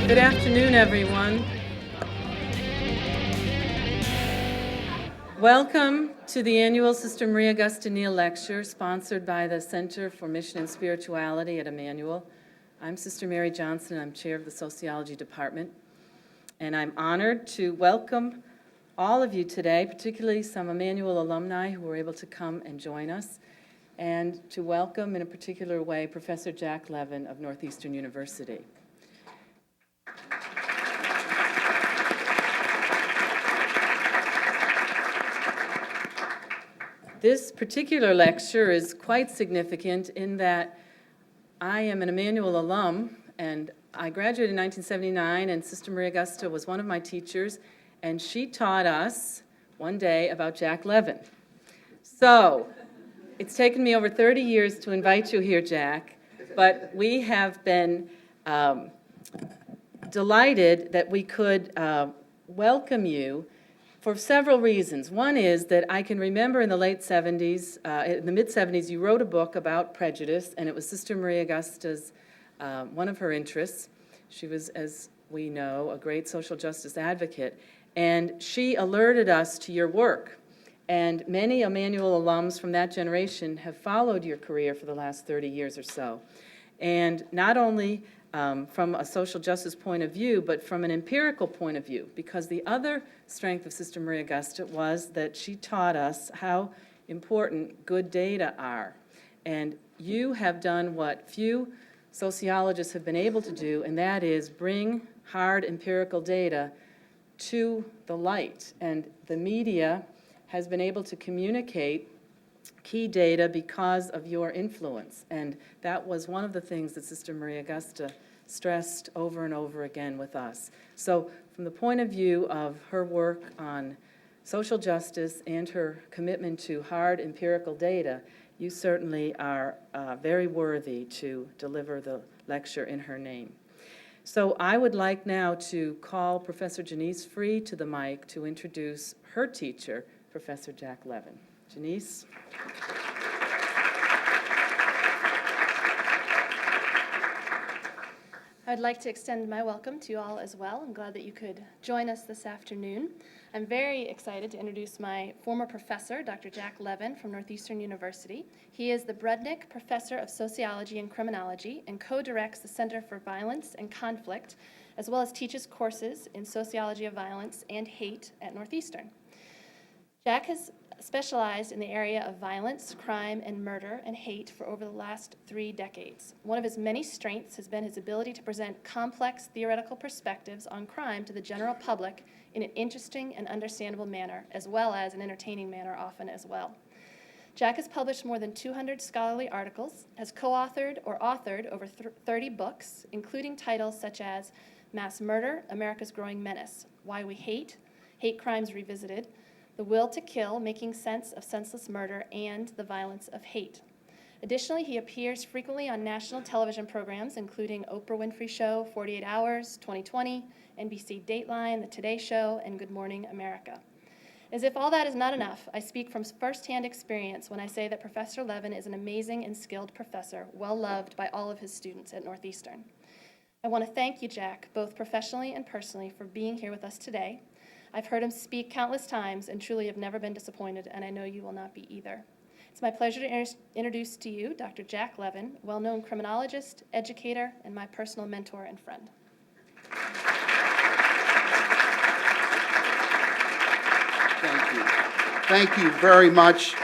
Good afternoon, everyone. Welcome to the annual Sister Marie Augusta Neal Lecture, sponsored by the Center for Mission and Spirituality at Emmanuel. I'm Sister Mary Johnson. I'm chair of the Sociology Department, and I'm honored to welcome all of you today, particularly some Emmanuel alumni who were able to come and join us, and to welcome in a particular way Professor Jack Levin of Northeastern University. This particular lecture is quite significant in that I am an Emmanuel alum, and I graduated in 1979, and Sister Marie Augusta was one of my teachers, and she taught us one day about Jack Levin. So, it's taken me over 30 years to invite you here, Jack, but we have been delighted that we could welcome you for several reasons. One is that I can remember in the late 70s, in the mid-70s, you wrote a book about prejudice, and it was Sister Marie Augusta's, one of her interests. She was, as we know, a great social justice advocate, and she alerted us to your work. And many Emmanuel alums from that generation have followed your career for the last 30 years or so. And not only from a social justice point of view, but from an empirical point of view, because the other strength of Sister Marie Augusta was that she taught us how important good data are. And you have done what few sociologists have been able to do, and that is bring hard empirical data to the light. And the media has been able to communicate key data because of your influence. And that was one of the things that Sister Marie Augusta stressed over and over again with us. So from the point of view of her work on social justice and her commitment to hard empirical data, you certainly are very worthy to deliver the lecture in her name. So I would like now to call Professor Janice Free to the mic to introduce her teacher, Professor Jack Levin. Janice. I'd like to extend my welcome to you all as well. I'm glad that you could join us this afternoon. I'm very excited to introduce my former professor, Dr. Jack Levin from Northeastern University. He is the Brudnick Professor of Sociology and Criminology and co-directs the Center for Violence and Conflict, as well as teaches courses in Sociology of Violence and Hate at Northeastern. Jack has specialized in the area of violence, crime, and murder and hate for over the last 3 decades. One of his many strengths has been his ability to present complex theoretical perspectives on crime to the general public in an interesting and understandable manner, as well as an entertaining manner often as well. Jack has published more than 200 scholarly articles, has co-authored or authored over 30 books, including titles such as Mass Murder, America's Growing Menace, Why We Hate, Hate Crimes Revisited, The Will to Kill, Making Sense of Senseless Murder, and The Violence of Hate. Additionally, he appears frequently on national television programs, including Oprah Winfrey Show, 48 Hours, 2020, NBC Dateline, The Today Show, and Good Morning America. As if all that is not enough, I speak from firsthand experience when I say that Professor Levin is an amazing and skilled professor, well-loved by all of his students at Northeastern. I want to thank you, Jack, both professionally and personally, for being here with us today. I've heard him speak countless times and truly have never been disappointed, and I know you will not be either. It's my pleasure to introduce to you Dr. Jack Levin, well-known criminologist, educator, and my personal mentor and friend. Thank you. Thank you very much.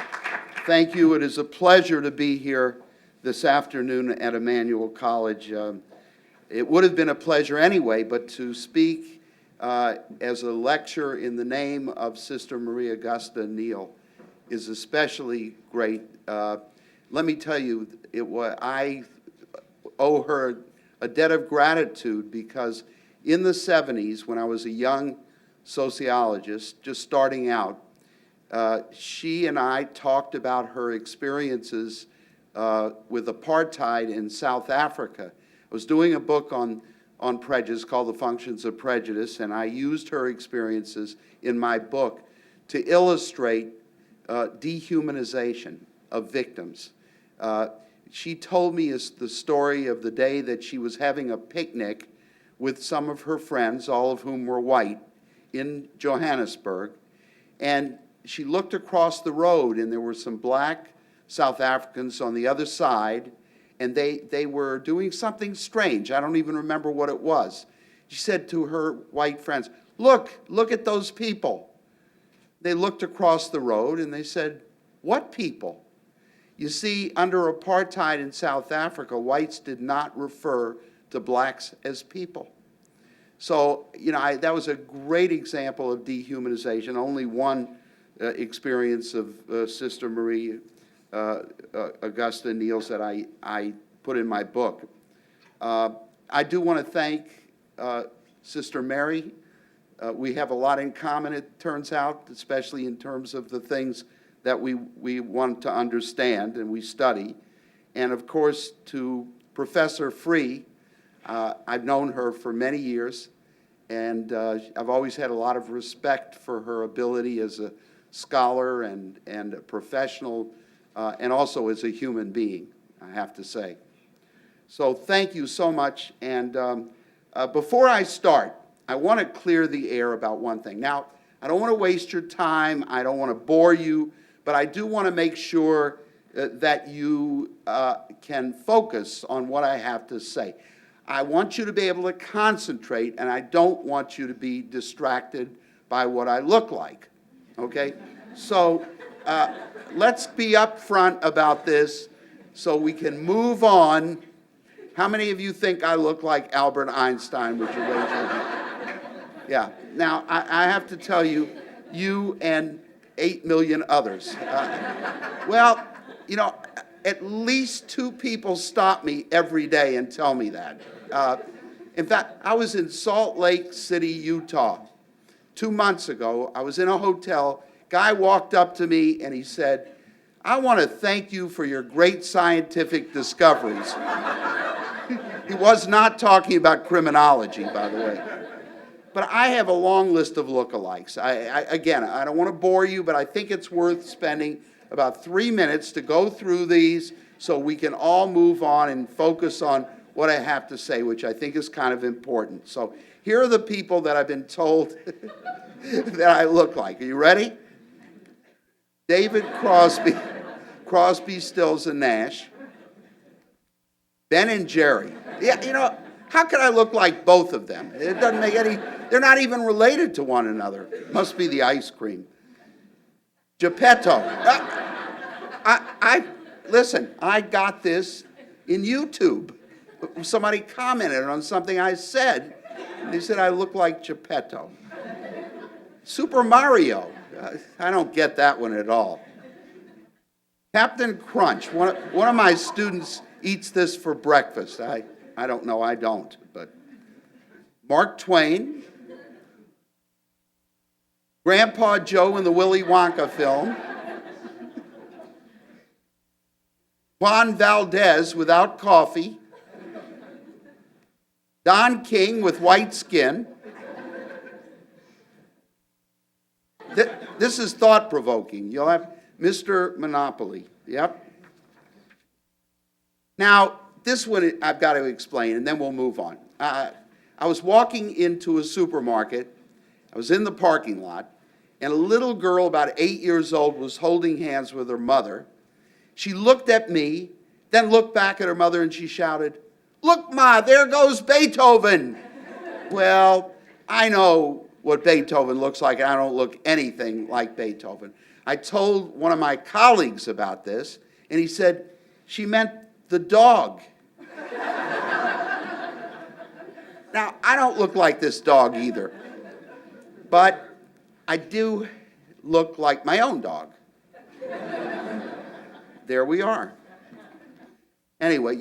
Thank you. It is a pleasure to be here this afternoon at Emmanuel College. It would have been a pleasure anyway, but to speak as a lecturer in the name of Sister Marie Augusta Neal is especially great. Let me tell you, I owe her a debt of gratitude because in the 70s, when I was a young sociologist, just starting out, she and I talked about her experiences with apartheid in South Africa. I was doing a book on prejudice called The Functions of Prejudice, and I used her experiences in my book to illustrate dehumanization of victims. She told me the story of the day that she was having a picnic with some of her friends, all of whom were white, in Johannesburg. And she looked across the road, and there were some black South Africans on the other side, and they were doing something strange. I don't even remember what it was. She said to her white friends, look at those people. They looked across the road, and they said, what people? You see, under apartheid in South Africa, whites did not refer to blacks as people. So, that was a great example of dehumanization. Only one experience of Sister Marie Augusta Neal's that I put in my book. I do want to thank Sister Mary. We have a lot in common, it turns out, especially in terms of the things that we want to understand and we study. And of course, to Professor Free, I've known her for many years, and I've always had a lot of respect for her ability as a scholar and a professional, and also as a human being, I have to say. So thank you so much. And before I start, I want to clear the air about one thing. Now, I don't want to waste your time. I don't want to bore you, but I do want to make sure that you can focus on what I have to say. I want you to be able to concentrate, and I don't want you to be distracted by what I look like, okay? So let's be upfront about this so we can move on. How many of you think I look like Albert Einstein? Would you raise your hand? Yeah. Now, I have to tell you, you and 8 million others. Well, at least 2 people stop me every day and tell me that. In fact, I was in Salt Lake City, Utah, 2 months ago. I was in a hotel. Guy walked up to me and he said, I want to thank you for your great scientific discoveries. He was not talking about criminology, by the way. But I have a long list of lookalikes. Again, I don't want to bore you, but I think it's worth spending about 3 minutes to go through these so we can all move on and focus on what I have to say, which I think is kind of important. So here are the people that I've been told that I look like. Are you ready? David Crosby, Stills, and Nash. Ben and Jerry. Yeah, how could I look like both of them? It doesn't make any, they're not even related to one another. Must be the ice cream. Geppetto. Listen, I got this in YouTube. Somebody commented on something I said. They said I look like Geppetto. Super Mario. I don't get that one at all. Captain Crunch. One of my students eats this for breakfast. I don't know, I don't. But Mark Twain. Grandpa Joe in the Willy Wonka film. Juan Valdez without coffee. Don King with white skin. This is thought-provoking. You'll have Mr. Monopoly. Yep. Now, this one I've got to explain, and then we'll move on. I was walking into a supermarket. I was in the parking lot, and a little girl about 8 years old was holding hands with her mother. She looked at me, then looked back at her mother, and she shouted, "Look, Ma, there goes Beethoven." Well, I know what Beethoven looks like, and I don't look anything like Beethoven. I told one of my colleagues about this, and he said, she meant the dog. Now, I don't look like this dog either, but I do look like my own dog. There we are. Anyway,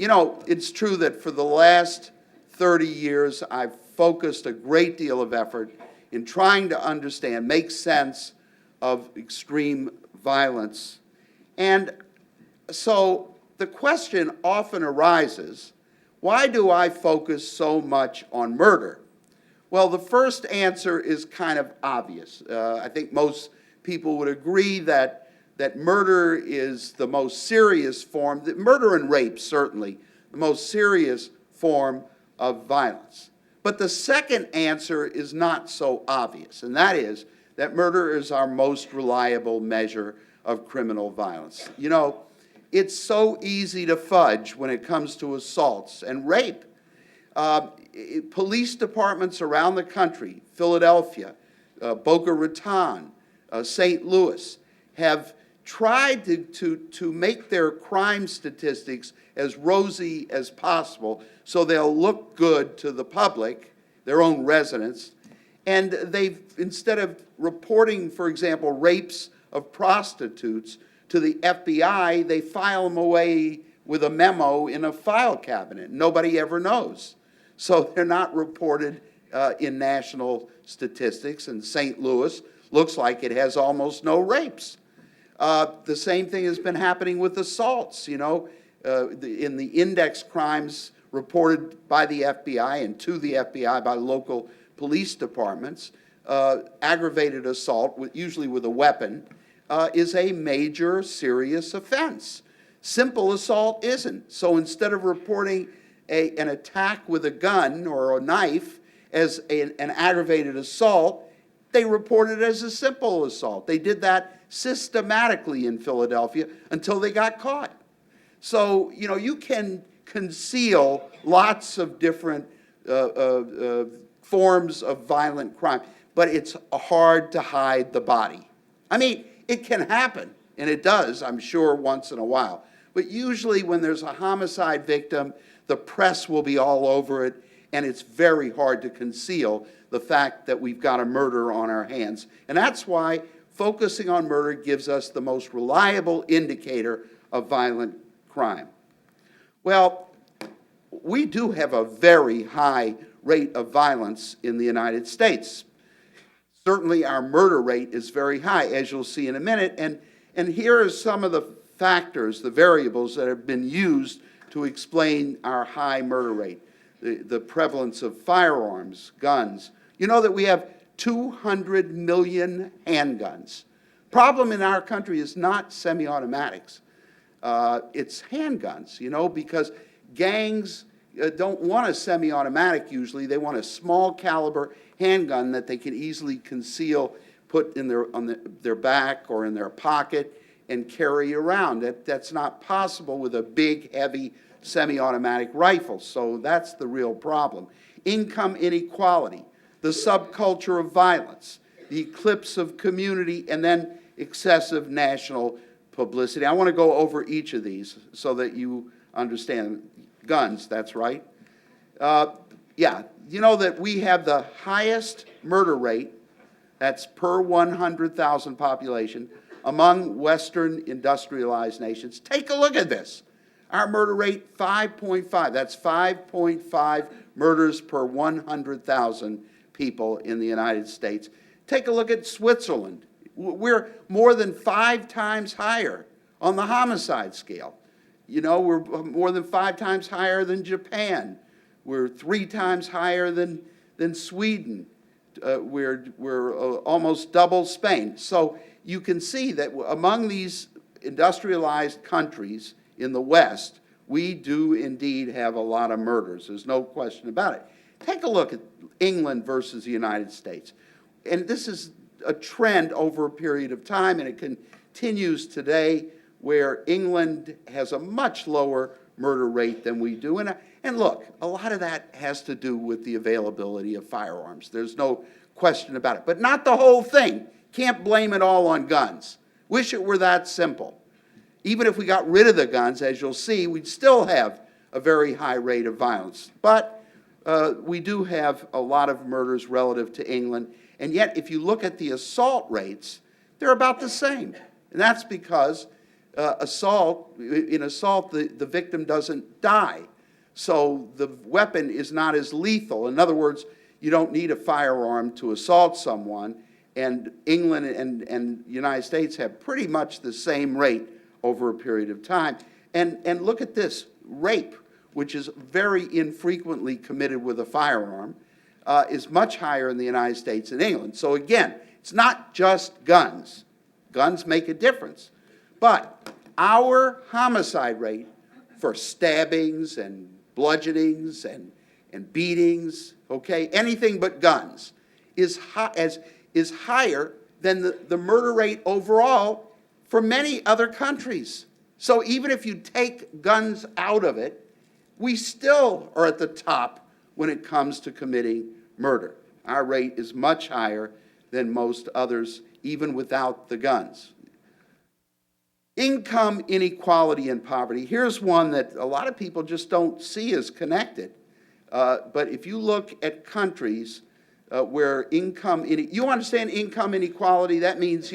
it's true that for the last 30 years, I've focused a great deal of effort in trying to understand, make sense of extreme violence. And so the question often arises, why do I focus so much on murder? Well, the first answer is kind of obvious. I think most people would agree that murder is the most serious form, murder and rape certainly, the most serious form of violence. But the second answer is not so obvious, and that is that murder is our most reliable measure of criminal violence. You know, it's so easy to fudge when it comes to assaults and rape. Police departments around the country, Philadelphia, Boca Raton, St. Louis, have tried to make their crime statistics as rosy as possible so they'll look good to the public, their own residents. And they've, instead of reporting, for example, rapes of prostitutes to the FBI, they file them away with a memo in a file cabinet. Nobody ever knows. So they're not reported in national statistics. And St. Louis looks like it has almost no rapes. The same thing has been happening with assaults, you know, in the index crimes reported by the FBI and to the FBI by local police departments. Aggravated assault, usually with a weapon, is a major serious offense. Simple assault isn't. So instead of reporting an attack with a gun or a knife as an aggravated assault, they report it as a simple assault. They did that systematically in Philadelphia until they got caught. So, you know, you can conceal lots of different forms of violent crime, but it's hard to hide the body. I mean, it can happen, and it does, I'm sure, once in a while. But usually when there's a homicide victim, the press will be all over it, and it's very hard to conceal the fact that we've got a murder on our hands. And that's why focusing on murder gives us the most reliable indicator of violent crime. Well, we do have a very high rate of violence in the United States. Certainly our murder rate is very high, as you'll see in a minute, and here are some of the factors, the variables that have been used to explain our high murder rate. The prevalence of firearms, guns. You know that we have 200 million handguns. Problem in our country is not semi-automatics. It's handguns, you know, because gangs don't want a semi-automatic usually. They want a small caliber handgun that they can easily conceal, put in their back or in their pocket and carry around. That's not possible with a big, heavy semi-automatic rifle. So that's the real problem. Income inequality, the subculture of violence, the eclipse of community, and then excessive national publicity. I want to go over each of these so that you understand. Guns, that's right. Yeah, you know that we have the highest murder rate, that's per 100,000 population, among Western industrialized nations. Take a look at this. Our murder rate, 5.5. That's 5.5 murders per 100,000 people in the United States. Take a look at Switzerland. We're more than 5 times higher on the homicide scale. You know, we're more than 5 times higher than Japan. We're 3 times higher than Sweden. We're almost double Spain. So you can see that among these industrialized countries in the West, we do indeed have a lot of murders. There's no question about it. Take a look at England versus the United States. And this is a trend over a period of time, and it continues today, where England has a much lower murder rate than we do. And look, a lot of that has to do with the availability of firearms. There's no question about it. But not the whole thing. Can't blame it all on guns. Wish it were that simple. Even if we got rid of the guns, as you'll see, we'd still have a very high rate of violence. But we do have a lot of murders relative to England. And yet, if you look at the assault rates, they're about the same. And that's because in assault, the victim doesn't die. So the weapon is not as lethal. In other words, you don't need a firearm to assault someone. And England and the United States have pretty much the same rate over a period of time. And look at this, rape, which is very infrequently committed with a firearm, is much higher in the United States than England. So again, it's not just guns. Guns make a difference. But our homicide rate for stabbings and bludgeonings and beatings, okay, anything but guns, is higher than the murder rate overall for many other countries. So even if you take guns out of it, we still are at the top when it comes to committing murder. Our rate is much higher than most others, even without the guns. Income inequality and poverty. Here's one that a lot of people just don't see as connected. But if you look at countries where you understand income inequality, that means,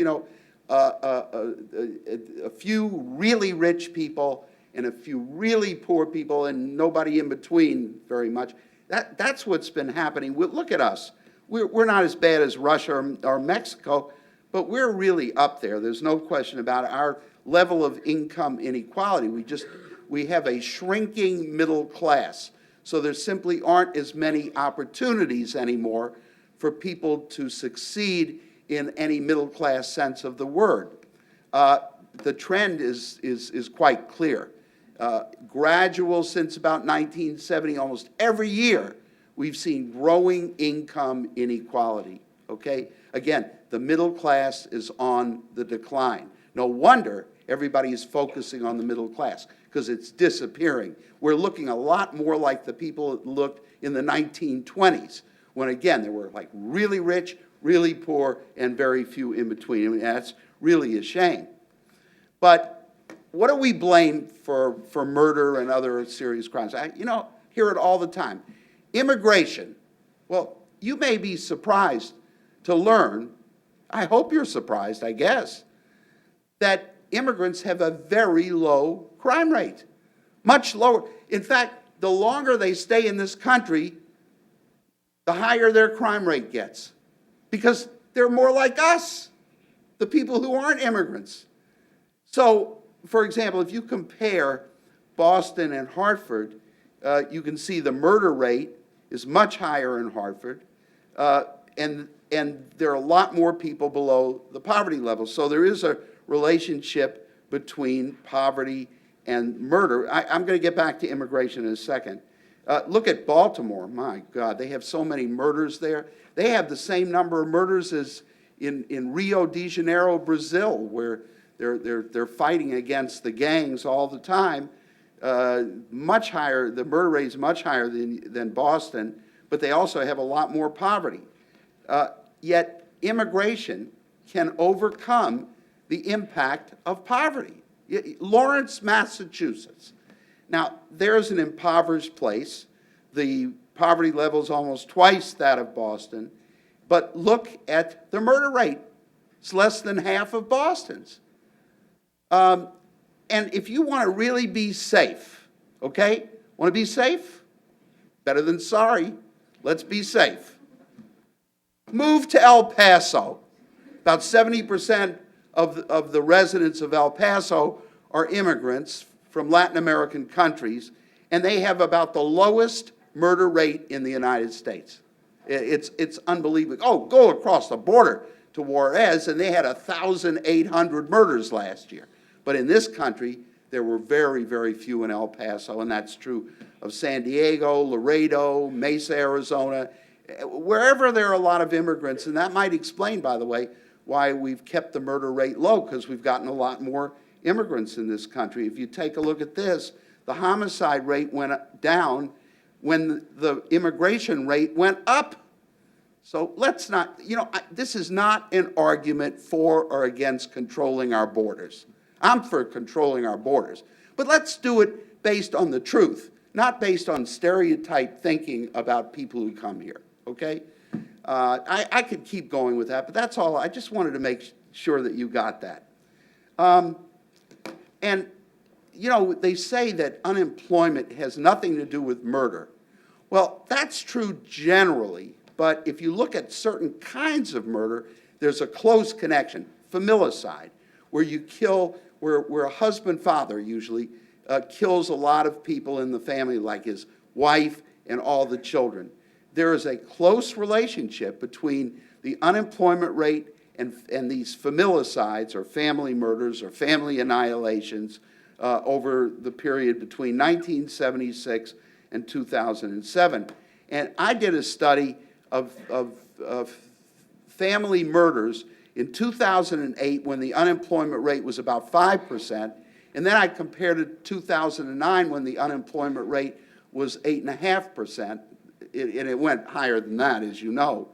a few really rich people and a few really poor people and nobody in between very much. That's what's been happening. Look at us. We're not as bad as Russia or Mexico, but we're really up there. There's no question about it. Our level of income inequality, we have a shrinking middle class. So there simply aren't as many opportunities anymore for people to succeed in any middle class sense of the word. The trend is quite clear. Gradual since about 1970, almost every year, we've seen growing income inequality, okay? Again, the middle class is on the decline. No wonder everybody is focusing on the middle class, because it's disappearing. We're looking a lot more like the people that looked in the 1920s, when again, there were like really rich, really poor, and very few in between. I mean, that's really a shame. But what do we blame for murder and other serious crimes? I hear it all the time. Immigration. Well, you may be surprised to learn, I hope you're surprised, I guess, that immigrants have a very low crime rate, much lower. In fact, the longer they stay in this country, the higher their crime rate gets, because they're more like us, the people who aren't immigrants. So, for example, if you compare Boston and Hartford, you can see the murder rate is much higher in Hartford, and there are a lot more people below the poverty level. So there is a relationship between poverty and murder. I'm going to get back to immigration in a second. Look at Baltimore. My God, they have so many murders there. They have the same number of murders as in Rio de Janeiro, Brazil, where they're fighting against the gangs all the time. Much higher, the murder rate is much higher than Boston, but they also have a lot more poverty. Yet immigration can overcome the impact of poverty. Lawrence, Massachusetts. Now, there's an impoverished place. The poverty level is almost twice that of Boston, but look at the murder rate. It's less than half of Boston's. And if you want to really be safe, okay? Want to be safe? Better than sorry. Let's be safe. Move to El Paso. About 70% of the residents of El Paso are immigrants from Latin American countries, and they have about the lowest murder rate in the United States. It's unbelievable. Oh, go across the border to Juarez, and they had 1,800 murders last year. But in this country, there were very, very few in El Paso, and that's true of San Diego, Laredo, Mesa, Arizona, wherever there are a lot of immigrants. And that might explain, by the way, why we've kept the murder rate low, because we've gotten a lot more immigrants in this country. If you take a look at this, the homicide rate went down when the immigration rate went up. So let's not, this is not an argument for or against controlling our borders. I'm for controlling our borders. But let's do it based on the truth, not based on stereotype thinking about people who come here, okay? I could keep going with that, but that's all. I just wanted to make sure that you got that. And, they say that unemployment has nothing to do with murder. Well, that's true generally, but if you look at certain kinds of murder, there's a close connection. Familicide, where you kill, where a husband, father usually, kills a lot of people in the family, like his wife and all the children. There is a close relationship between the unemployment rate and these familicides, or family murders, or family annihilations, over the period between 1976 and 2007. And I did a study of family murders in 2008 when the unemployment rate was about 5%, and then I compared it to 2009 when the unemployment rate was 8.5%, and it went higher than that, as you know.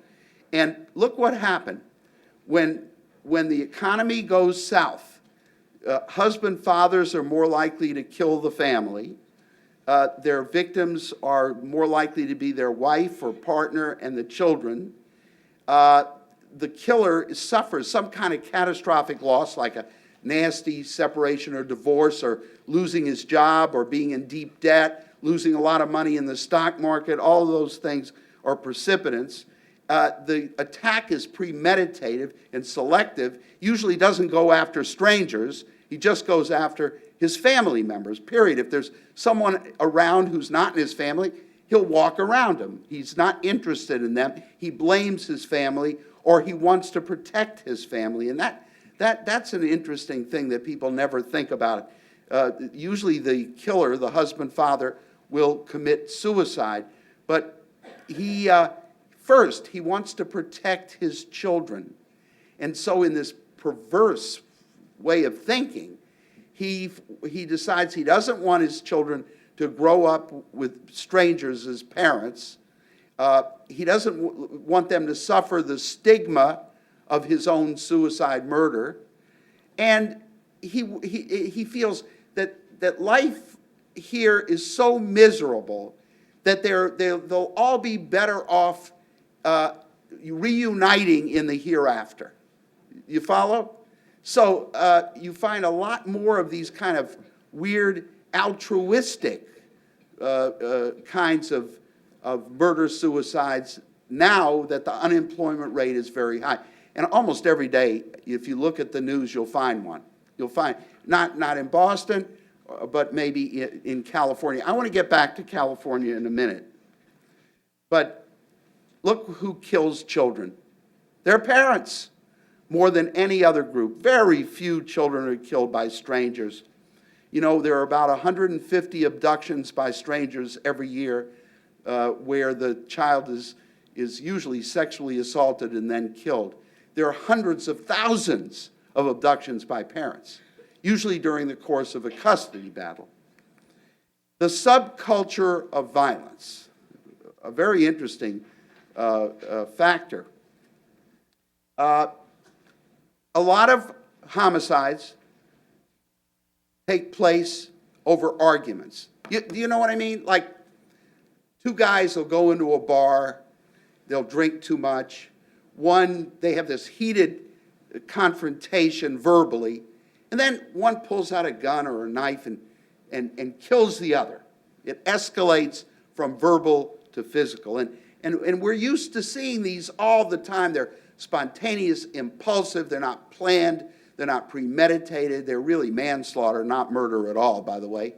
And look what happened. When the economy goes south, husband fathers are more likely to kill the family. Their victims are more likely to be their wife or partner and the children. The killer suffers some kind of catastrophic loss, like a nasty separation or divorce, or losing his job, or being in deep debt, losing a lot of money in the stock market. All of those things are precipitants. The attack is premeditated and selective, usually doesn't go after strangers. He just goes after his family members, period. If there's someone around who's not in his family, he'll walk around them. He's not interested in them. He blames his family, or he wants to protect his family. And that's an interesting thing that people never think about. Usually the killer, the husband, father, will commit suicide. But first, he wants to protect his children. And so in this perverse way of thinking, he decides he doesn't want his children to grow up with strangers as parents. He doesn't want them to suffer the stigma of his own suicide murder. And he feels that life here is so miserable that they'll all be better off reuniting in the hereafter. You follow? So you find a lot more of these kind of weird altruistic kinds of murder-suicides now that the unemployment rate is very high. And almost every day, if you look at the news, you'll find one. You'll find, not in Boston, but maybe in California. I want to get back to California in a minute. But look who kills children. Their parents, more than any other group. Very few children are killed by strangers. You know, there are about 150 abductions by strangers every year where the child is usually sexually assaulted and then killed. There are hundreds of thousands of abductions by parents, usually during the course of a custody battle. The subculture of violence, a very interesting factor. A lot of homicides take place over arguments. Do you know what I mean? Like, two guys will go into a bar, they'll drink too much. One, they have this heated confrontation verbally, and then one pulls out a gun or a knife and kills the other. It escalates from verbal to physical. And we're used to seeing these all the time. They're spontaneous, impulsive, they're not planned, they're not premeditated, they're really manslaughter, not murder at all, by the way.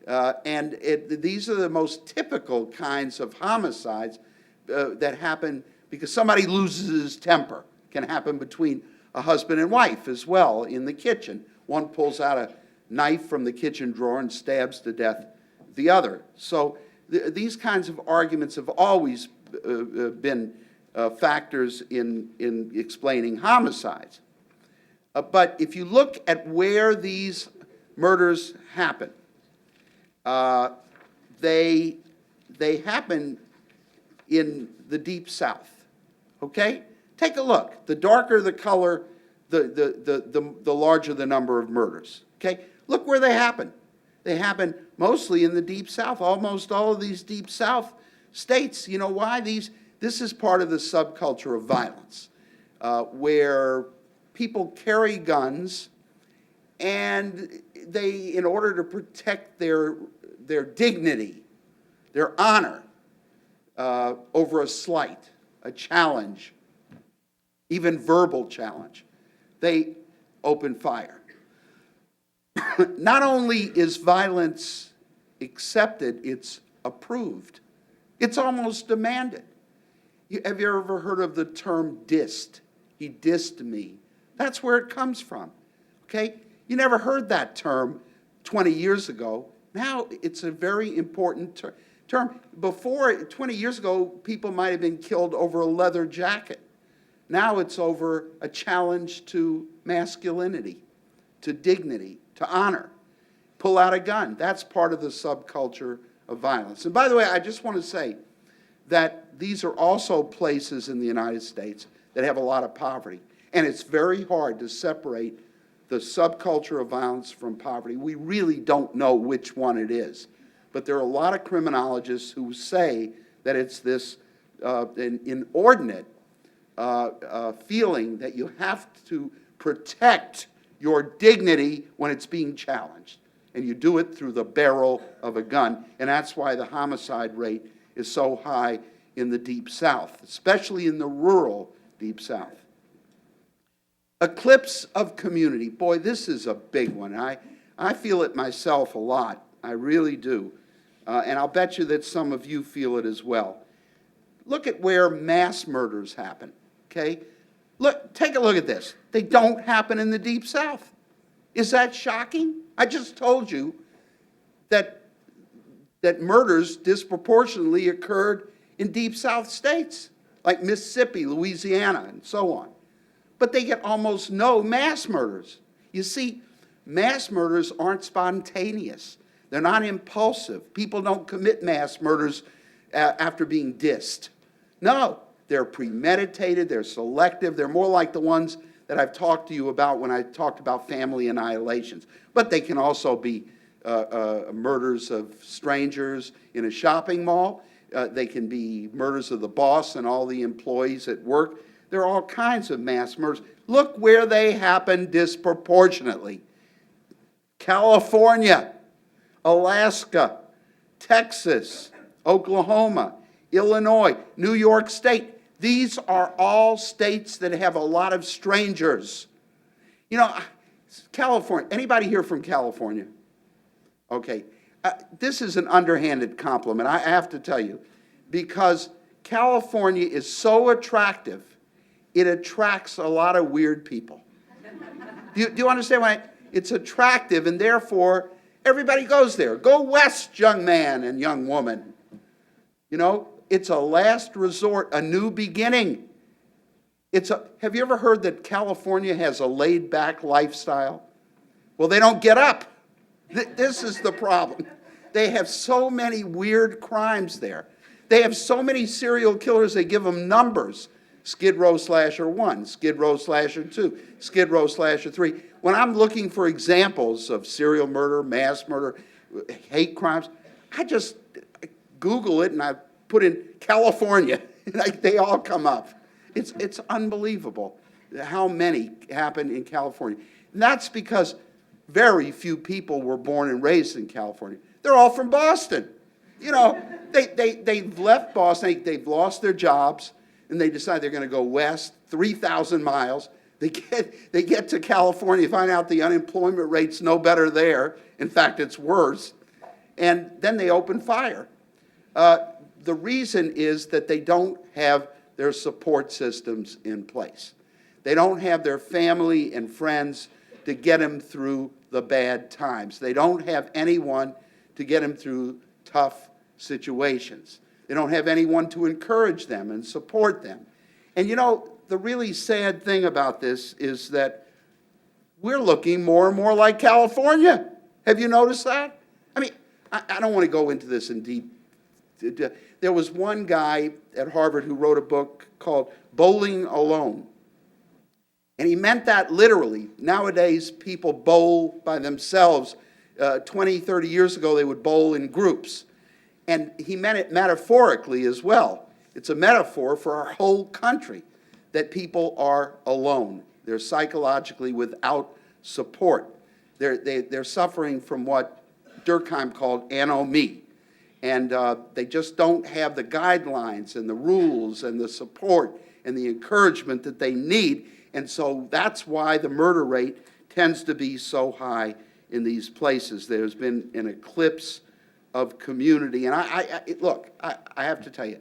These are the most typical kinds of homicides that happen because somebody loses his temper. It can happen between a husband and wife as well in the kitchen. One pulls out a knife from the kitchen drawer and stabs to death the other. So these kinds of arguments have always been factors in explaining homicides. But if you look at where these murders happen, they happen in the Deep South. Okay? Take a look. The darker the color, the larger the number of murders. Okay? Look where they happen. They happen mostly in the Deep South. Almost all of these Deep South states. You know why? This is part of the subculture of violence, where people carry guns, and they, in order to protect their dignity, their honor, over a slight, a challenge, even verbal challenge, they open fire. Not only is violence accepted, it's approved. It's almost demanded. Have you ever heard of the term dissed? He dissed me. That's where it comes from, okay? You never heard that term 20 years ago. Now it's a very important term. Before, 20 years ago, people might have been killed over a leather jacket. Now it's over a challenge to masculinity, to dignity, to honor. Pull out a gun. That's part of the subculture of violence. And by the way, I just want to say that these are also places in the United States that have a lot of poverty. And it's very hard to separate the subculture of violence from poverty. We really don't know which one it is. But there are a lot of criminologists who say that it's this inordinate feeling that you have to protect your dignity when it's being challenged. And you do it through the barrel of a gun. And that's why the homicide rate is so high in the Deep South, especially in the rural Deep South. Eclipse of Community. Boy, this is a big one. I feel it myself a lot. I really do. And I'll bet you that some of you feel it as well. Look at where mass murders happen, okay? Look, take a look at this. They don't happen in the Deep South. Is that shocking? I just told you that murders disproportionately occurred in Deep South states, like Mississippi, Louisiana, and so on. But they get almost no mass murders. You see, mass murders aren't spontaneous. They're not impulsive. People don't commit mass murders after being dissed. No, they're premeditated, they're selective, they're more like the ones that I've talked to you about when I talked about family annihilations. But they can also be murders of strangers in a shopping mall. They can be murders of the boss and all the employees at work. There are all kinds of mass murders. Look where they happen disproportionately. California, Alaska, Texas, Oklahoma, Illinois, New York State. These are all states that have a lot of strangers. You know, California, anybody here from California? Okay, this is an underhanded compliment, I have to tell you, because California is so attractive, it attracts a lot of weird people. Do you understand why? It's attractive, and therefore, everybody goes there. Go west, young man and young woman. You know, it's a last resort, a new beginning. Have you ever heard that California has a laid-back lifestyle? Well, they don't get up. This is the problem. They have so many weird crimes there. They have so many serial killers, they give them numbers. Skid Row Slasher 1, Skid Row Slasher 2, Skid Row Slasher 3. When I'm looking for examples of serial murder, mass murder, hate crimes, I just Google it and I put in California. They all come up. It's unbelievable how many happen in California. And that's because very few people were born and raised in California. They're all from Boston. You know, they've left Boston, they've lost their jobs, and they decide they're going to go west 3,000 miles. They get to California, find out the unemployment rate's no better there. In fact, it's worse. And then they open fire. The reason is that they don't have their support systems in place. They don't have their family and friends to get them through the bad times. They don't have anyone to get them through tough situations. They don't have anyone to encourage them and support them. And you know, the really sad thing about this is that we're looking more and more like California. Have you noticed that? I mean, I don't want to go into this in deep. There was one guy at Harvard who wrote a book called Bowling Alone. And he meant that literally. Nowadays, people bowl by themselves. 20, 30 years ago, they would bowl in groups. And he meant it metaphorically as well. It's a metaphor for our whole country, that people are alone. They're psychologically without support. They're suffering from what Durkheim called anomie. And they just don't have the guidelines and the rules and the support and the encouragement that they need. And so that's why the murder rate tends to be so high in these places. There's been an eclipse of community. And look, I have to tell you,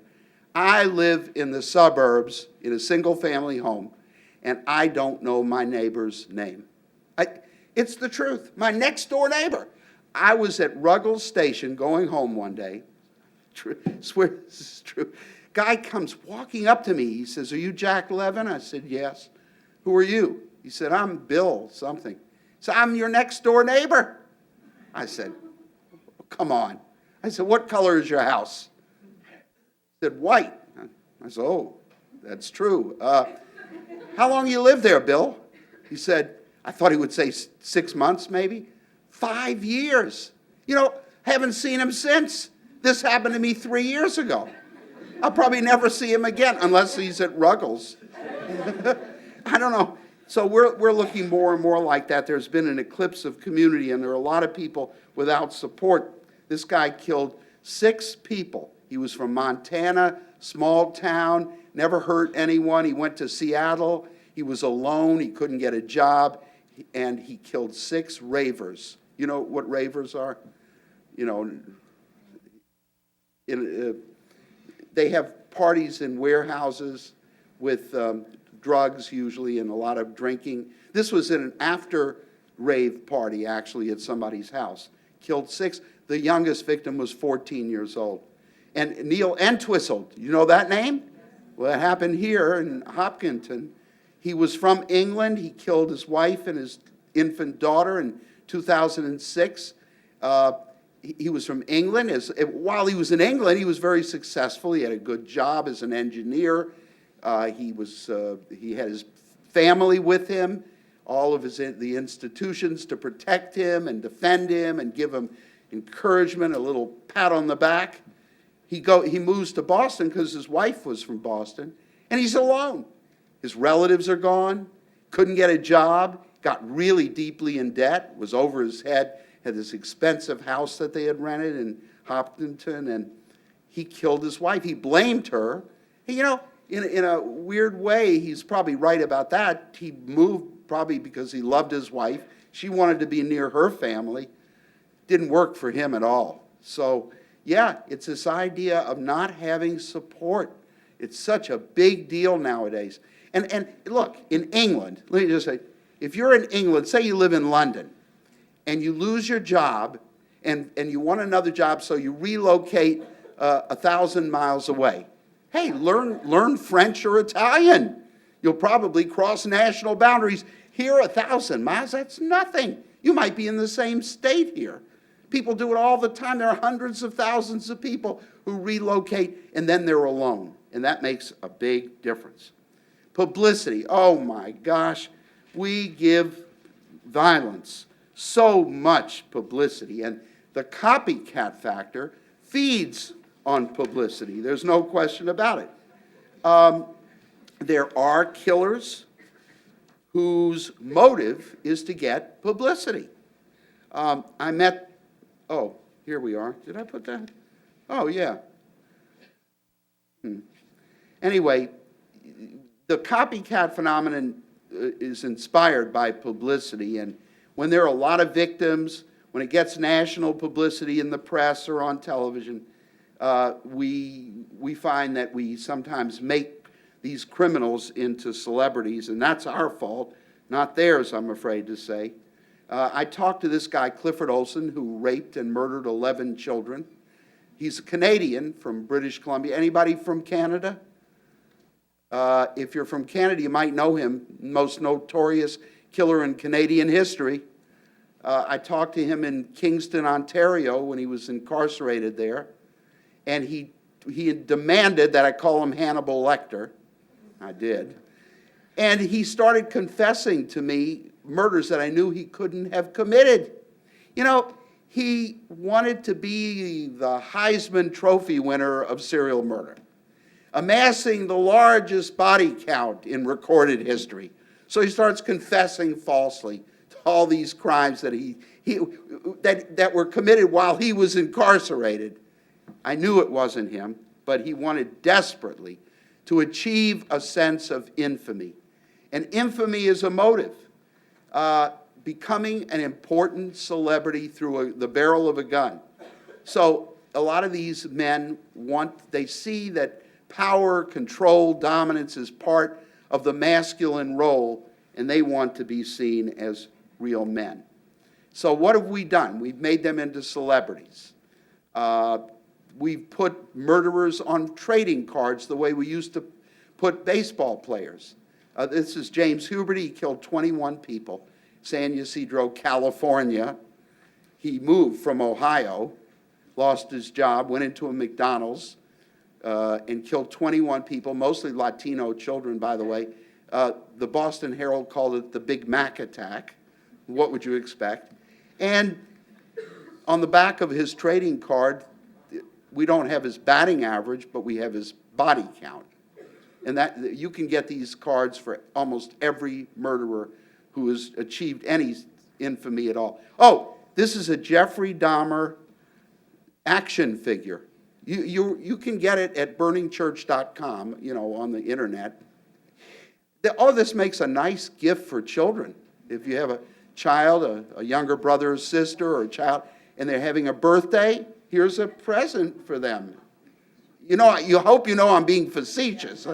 I live in the suburbs in a single-family home, and I don't know my neighbor's name. It's the truth. My next-door neighbor. I was at Ruggles Station going home one day, true. Swear this is true. Guy comes walking up to me. He says, "Are you Jack Levin?" I said, "Yes." "Who are you?" He said, "I'm Bill something." He said, "I'm your next door neighbor." I said, "Come on." I said, "What color is your house?" He said, "White." I said, "Oh, that's true. How long you live there, Bill?" He said, I thought he would say 6 months maybe. 5 years. You know, haven't seen him since. This happened to me 3 years ago. I'll probably never see him again unless he's at Ruggles. I don't know. So we're looking more and more like that. There's been an eclipse of community, and there are a lot of people without support. This guy killed 6 people. He was from Montana, small town, never hurt anyone. He went to Seattle. He was alone. He couldn't get a job, and he killed 6 ravers. You know what ravers are? You know, they have parties in warehouses with drugs usually and a lot of drinking. This was in an after-rave party, actually, at somebody's house. Killed 6. The youngest victim was 14 years old. And Neil Entwistle, you know that name? Well, it happened here in Hopkinton. He was from England. He killed his wife and his infant daughter in 2006. He was from England. While he was in England, he was very successful. He had a good job as an engineer. He had his family with him, all of the institutions to protect him and defend him and give him encouragement, a little pat on the back. He moves to Boston because his wife was from Boston, and he's alone. His relatives are gone, couldn't get a job, got really deeply in debt, was over his head, had this expensive house that they had rented in Hopkinton, and he killed his wife. He blamed her. You know, in a weird way, he's probably right about that. He moved probably because he loved his wife. She wanted to be near her family. Didn't work for him at all. So, yeah, it's this idea of not having support. It's such a big deal nowadays. And look, in England, let me just say, if you're in England, say you live in London, and you lose your job, and you want another job, so you relocate 1,000 miles away. Hey, learn French or Italian. You'll probably cross national boundaries. Here, 1,000 miles, that's nothing. You might be in the same state here. People do it all the time. There are hundreds of thousands of people who relocate, and then they're alone. And that makes a big difference. Publicity. Oh, my gosh. We give violence so much publicity. And the copycat factor feeds on publicity. There's no question about it. There are killers whose motive is to get publicity. I met, oh, here we are. Did I put that? Oh, yeah. Anyway, the copycat phenomenon is inspired by publicity, and when there are a lot of victims, when it gets national publicity in the press or on television, we find that we sometimes make these criminals into celebrities, and that's our fault, not theirs, I'm afraid to say. I talked to this guy, Clifford Olson, who raped and murdered 11 children. He's a Canadian from British Columbia. Anybody from Canada? If you're from Canada, you might know him, most notorious killer in Canadian history. I talked to him in Kingston, Ontario, when he was incarcerated there, and he demanded that I call him Hannibal Lecter. I did. And he started confessing to me murders that I knew he couldn't have committed. You know, he wanted to be the Heisman Trophy winner of serial murder, amassing the largest body count in recorded history. So he starts confessing falsely to all these crimes that that were committed while he was incarcerated. I knew it wasn't him, but he wanted desperately to achieve a sense of infamy. And infamy is a motive. Becoming an important celebrity through the barrel of a gun. So a lot of these men they see that power, control, dominance is part of the masculine role, and they want to be seen as real men. So what have we done? We've made them into celebrities. we've put murderers on trading cards the way we used to put baseball players. This is James Hubert. He killed 21 people. San Ysidro, California. He moved from Ohio, lost his job, went into a McDonald's, and killed 21 people, mostly Latino children, by the way. The Boston Herald called it the Big Mac attack. What would you expect? And on the back of his trading card, we don't have his batting average, but we have his body count. And that you can get these cards for almost every murderer who has achieved any infamy at all. Oh, this is a Jeffrey Dahmer action figure. You can get it at burningchurch.com, on the internet. Oh, this makes a nice gift for children. If you have a child, a younger brother or sister or a child, and they're having a birthday, here's a present for them. You hope you know I'm being facetious.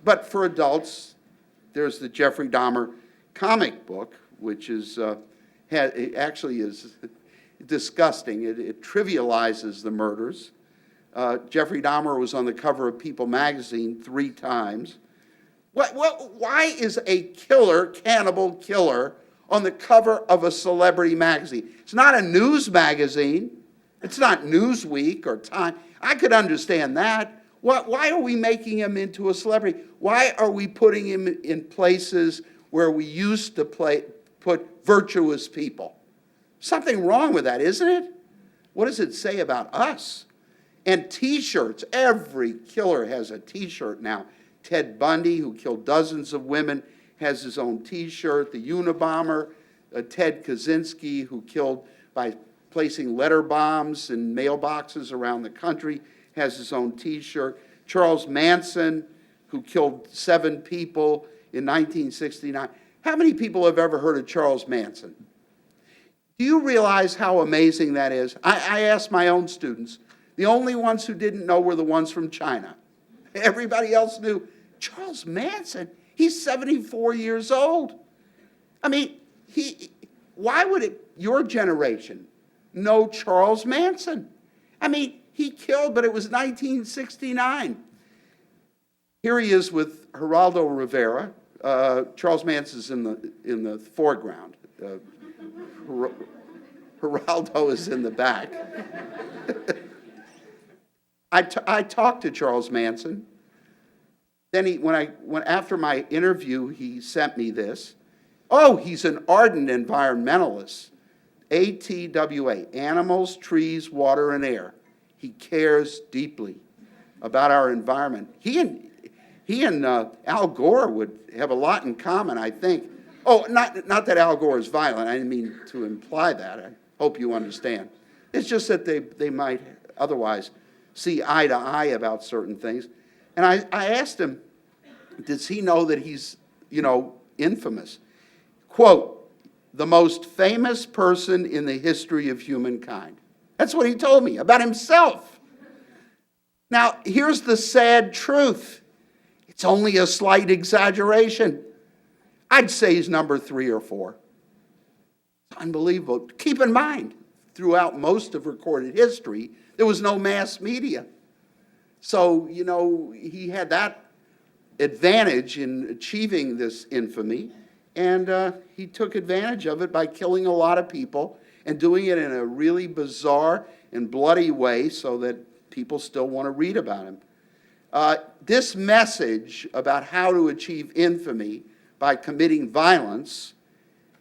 But for adults, there's the Jeffrey Dahmer comic book, which is it actually is disgusting. It trivializes the murders. Jeffrey Dahmer was on the cover of People magazine 3 times. Why is a cannibal killer, on the cover of a celebrity magazine? It's not a news magazine. It's not Newsweek or Time. I could understand that. Why are we making him into a celebrity? Why are we putting him in places where we used to put virtuous people? Something wrong with that, isn't it? What does it say about us? And T-shirts. Every killer has a T-shirt now. Ted Bundy, who killed dozens of women, has his own T-shirt. The Unabomber, Ted Kaczynski, who killed by placing letter bombs in mailboxes around the country, has his own T-shirt. Charles Manson, who killed 7 people in 1969. How many people have ever heard of Charles Manson? Do you realize how amazing that is? I asked my own students. The only ones who didn't know were the ones from China. Everybody else knew. Charles Manson, he's 74 years old. I mean, why would your generation know Charles Manson? I mean, he killed, but it was 1969. Here he is with Geraldo Rivera. Charles Manson's in the foreground. Geraldo is in the back. I talked to Charles Manson. Then after my interview, he sent me this. Oh, he's an ardent environmentalist. ATWA, animals, trees, water, and air. He cares deeply about our environment. He and Al Gore would have a lot in common, I think. Oh, not that Al Gore is violent. I didn't mean to imply that. I hope you understand. It's just that they might otherwise see eye to eye about certain things. And I asked him, does he know that he's, infamous? Quote, the most famous person in the history of humankind. That's what he told me about himself. Now, here's the sad truth. It's only a slight exaggeration. I'd say he's number 3 or 4. It's unbelievable. Keep in mind, throughout most of recorded history, there was no mass media. So, he had that advantage in achieving this infamy, and he took advantage of it by killing a lot of people and doing it in a really bizarre and bloody way so that people still want to read about him. This message about how to achieve infamy by committing violence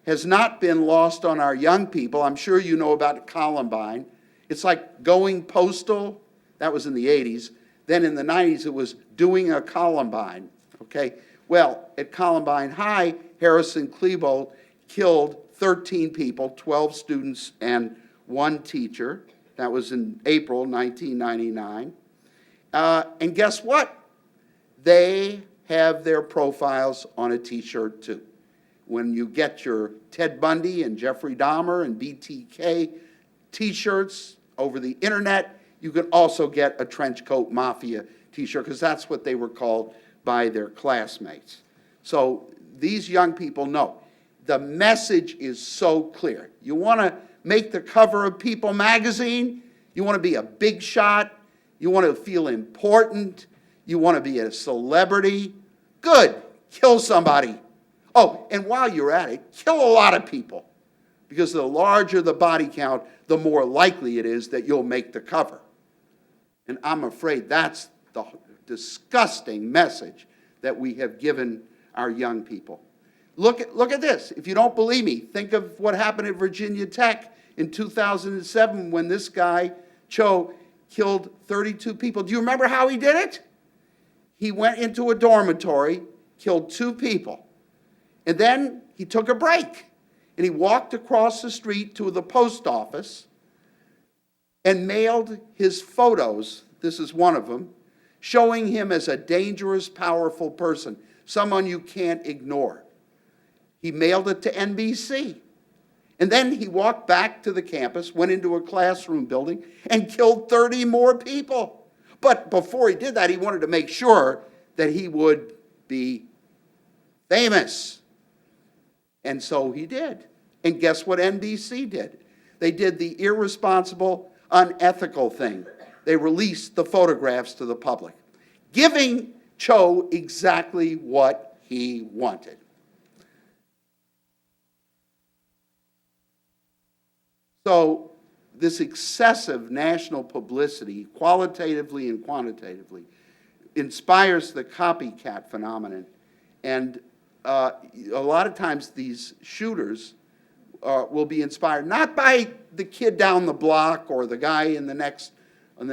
has not been lost on our young people. I'm sure you know about Columbine. It's like going postal. That was in the 80s. Then in the 90s, it was doing a Columbine. Okay? Well, at Columbine High, Harrison Klebold killed 13 people, 12 students and 1 teacher. That was in April 1999. And guess what? They have their profiles on a T-shirt too. When you get your Ted Bundy and Jeffrey Dahmer and BTK T-shirts over the internet, you can also get a Trench Coat Mafia T-shirt, because that's what they were called by their classmates. So these young people know. The message is so clear. You want to make the cover of People magazine? You want to be a big shot? You want to feel important? You want to be a celebrity? Good, kill somebody. Oh, and while you're at it, kill a lot of people. Because the larger the body count, the more likely it is that you'll make the cover. And I'm afraid that's the disgusting message that we have given our young people. Look at this. If you don't believe me, think of what happened at Virginia Tech in 2007 when this guy, Cho, killed 32 people. Do you remember how he did it? He went into a dormitory, killed 2 people, and then he took a break. And he walked across the street to the post office and mailed his photos, this is one of them, showing him as a dangerous, powerful person, someone you can't ignore. He mailed it to NBC. And then he walked back to the campus, went into a classroom building, and killed 30 more people. But before he did that, he wanted to make sure that he would be famous. And so he did. And guess what NBC did? They did the irresponsible, unethical thing. They released the photographs to the public, giving Cho exactly what he wanted. So this excessive national publicity, qualitatively and quantitatively, inspires the copycat phenomenon. And a lot of times these shooters will be inspired not by the kid down the block or the guy on the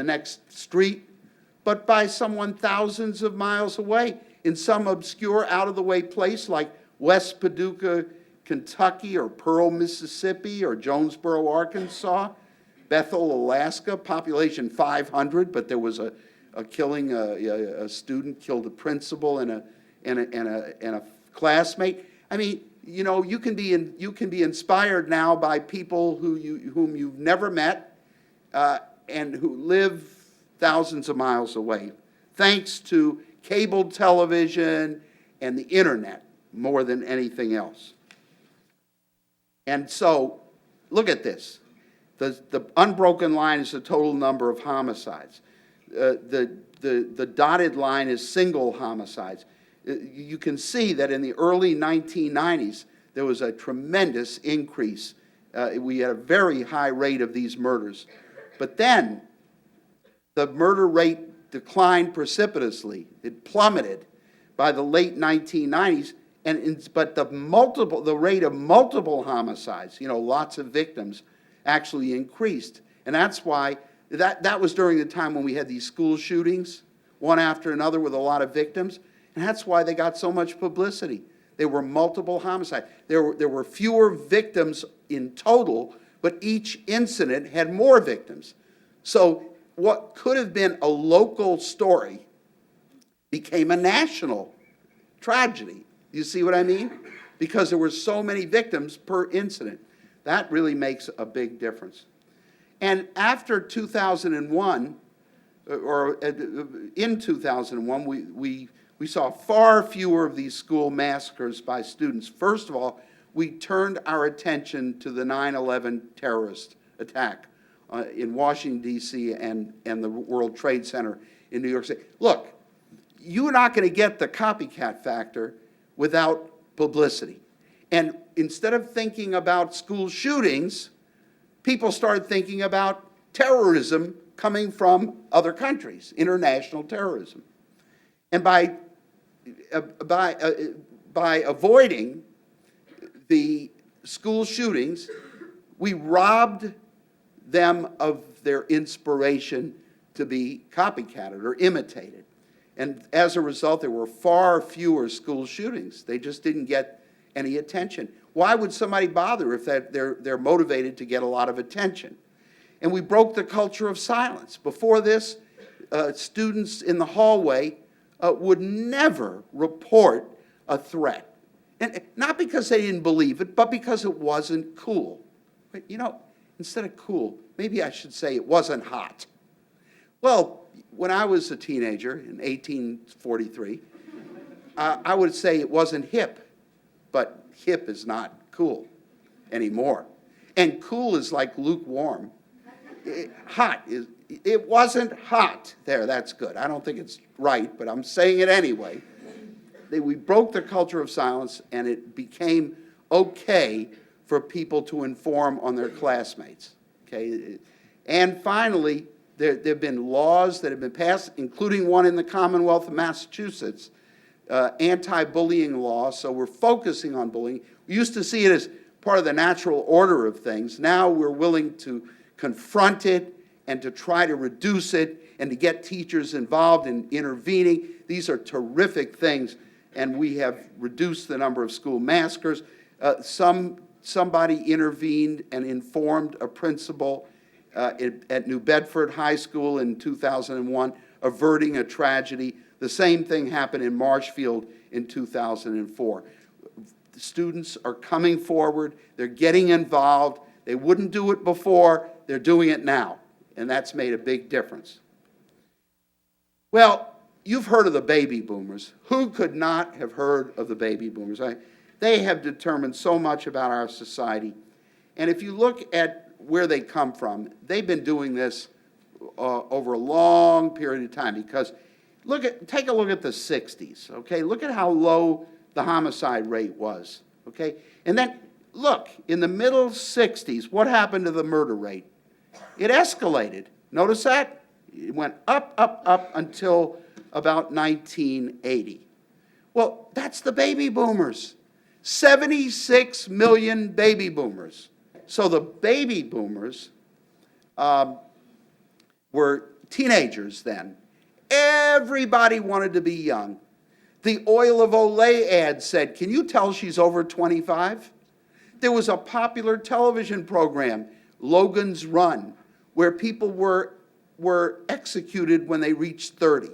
next street, but by someone thousands of miles away in some obscure, out-of-the-way place like West Paducah, Kentucky, or Pearl, Mississippi, or Jonesboro, Arkansas, Bethel, Alaska, population 500, but there was a killing. A student killed a principal and a classmate. I mean, you know, you can be inspired now by people whom you've never met and who live thousands of miles away, thanks to cable television and the internet more than anything else. And so, look at this. The unbroken line is the total number of homicides. The dotted line is single homicides. You can see that in the early 1990s, there was a tremendous increase. We had a very high rate of these murders. But then, the murder rate declined precipitously. It plummeted by the late 1990s. But the rate of multiple homicides, you know, lots of victims, actually increased. And that's why, that was during the time when we had these school shootings, one after another with a lot of victims. And that's why they got so much publicity. There were multiple homicides. There were fewer victims in total, but each incident had more victims. So what could have been a local story became a national tragedy. You see what I mean? Because there were so many victims per incident. That really makes a big difference. And after 2001, or in 2001, we saw far fewer of these school massacres by students. First of all, we turned our attention to the 9/11 terrorist attack in Washington, D.C. and the World Trade Center in New York City. Look, you're not going to get the copycat factor without publicity. And instead of thinking about school shootings, people started thinking about terrorism coming from other countries, international terrorism. And by avoiding the school shootings, we robbed them of their inspiration to be copycatted or imitated. And as a result, there were far fewer school shootings. They just didn't get any attention. Why would somebody bother if they're motivated to get a lot of attention? And we broke the culture of silence. Before this, students in the hallway would never report a threat. And not because they didn't believe it, but because it wasn't cool. But, you know, instead of cool, maybe I should say it wasn't hot. Well, when I was a teenager in 1843, I would say it wasn't hip, but hip is not cool anymore. And cool is like lukewarm. It wasn't hot. There, that's good. I don't think it's right, but I'm saying it anyway. We broke the culture of silence, and it became okay for people to inform on their classmates. Okay, and finally, there have been laws that have been passed, including one in the Commonwealth of Massachusetts, anti-bullying law. So we're focusing on bullying. We used to see it as part of the natural order of things. Now we're willing to confront it and to try to reduce it and to get teachers involved in intervening. These are terrific things, and we have reduced the number of school massacres. Somebody intervened and informed a principal at New Bedford High School in 2001, averting a tragedy. The same thing happened in Marshfield in 2004. The students are coming forward. They're getting involved. They wouldn't do it before. They're doing it now, and that's made a big difference. Well, you've heard of the baby boomers. Who could not have heard of the baby boomers? They have determined so much about our society. And if you look at where they come from, they've been doing this over a long period of time, because take a look at the 60s, okay? Look at how low the homicide rate was, okay? And then look, in the middle 60s, what happened to the murder rate? It escalated. Notice that? It went up, up, up until about 1980. Well, that's the baby boomers. 76 million baby boomers. So the baby boomers were teenagers then. Everybody wanted to be young. The Oil of Olay ad said, "Can you tell she's over 25? There was a popular television program, Logan's Run, where people were executed when they reached 30.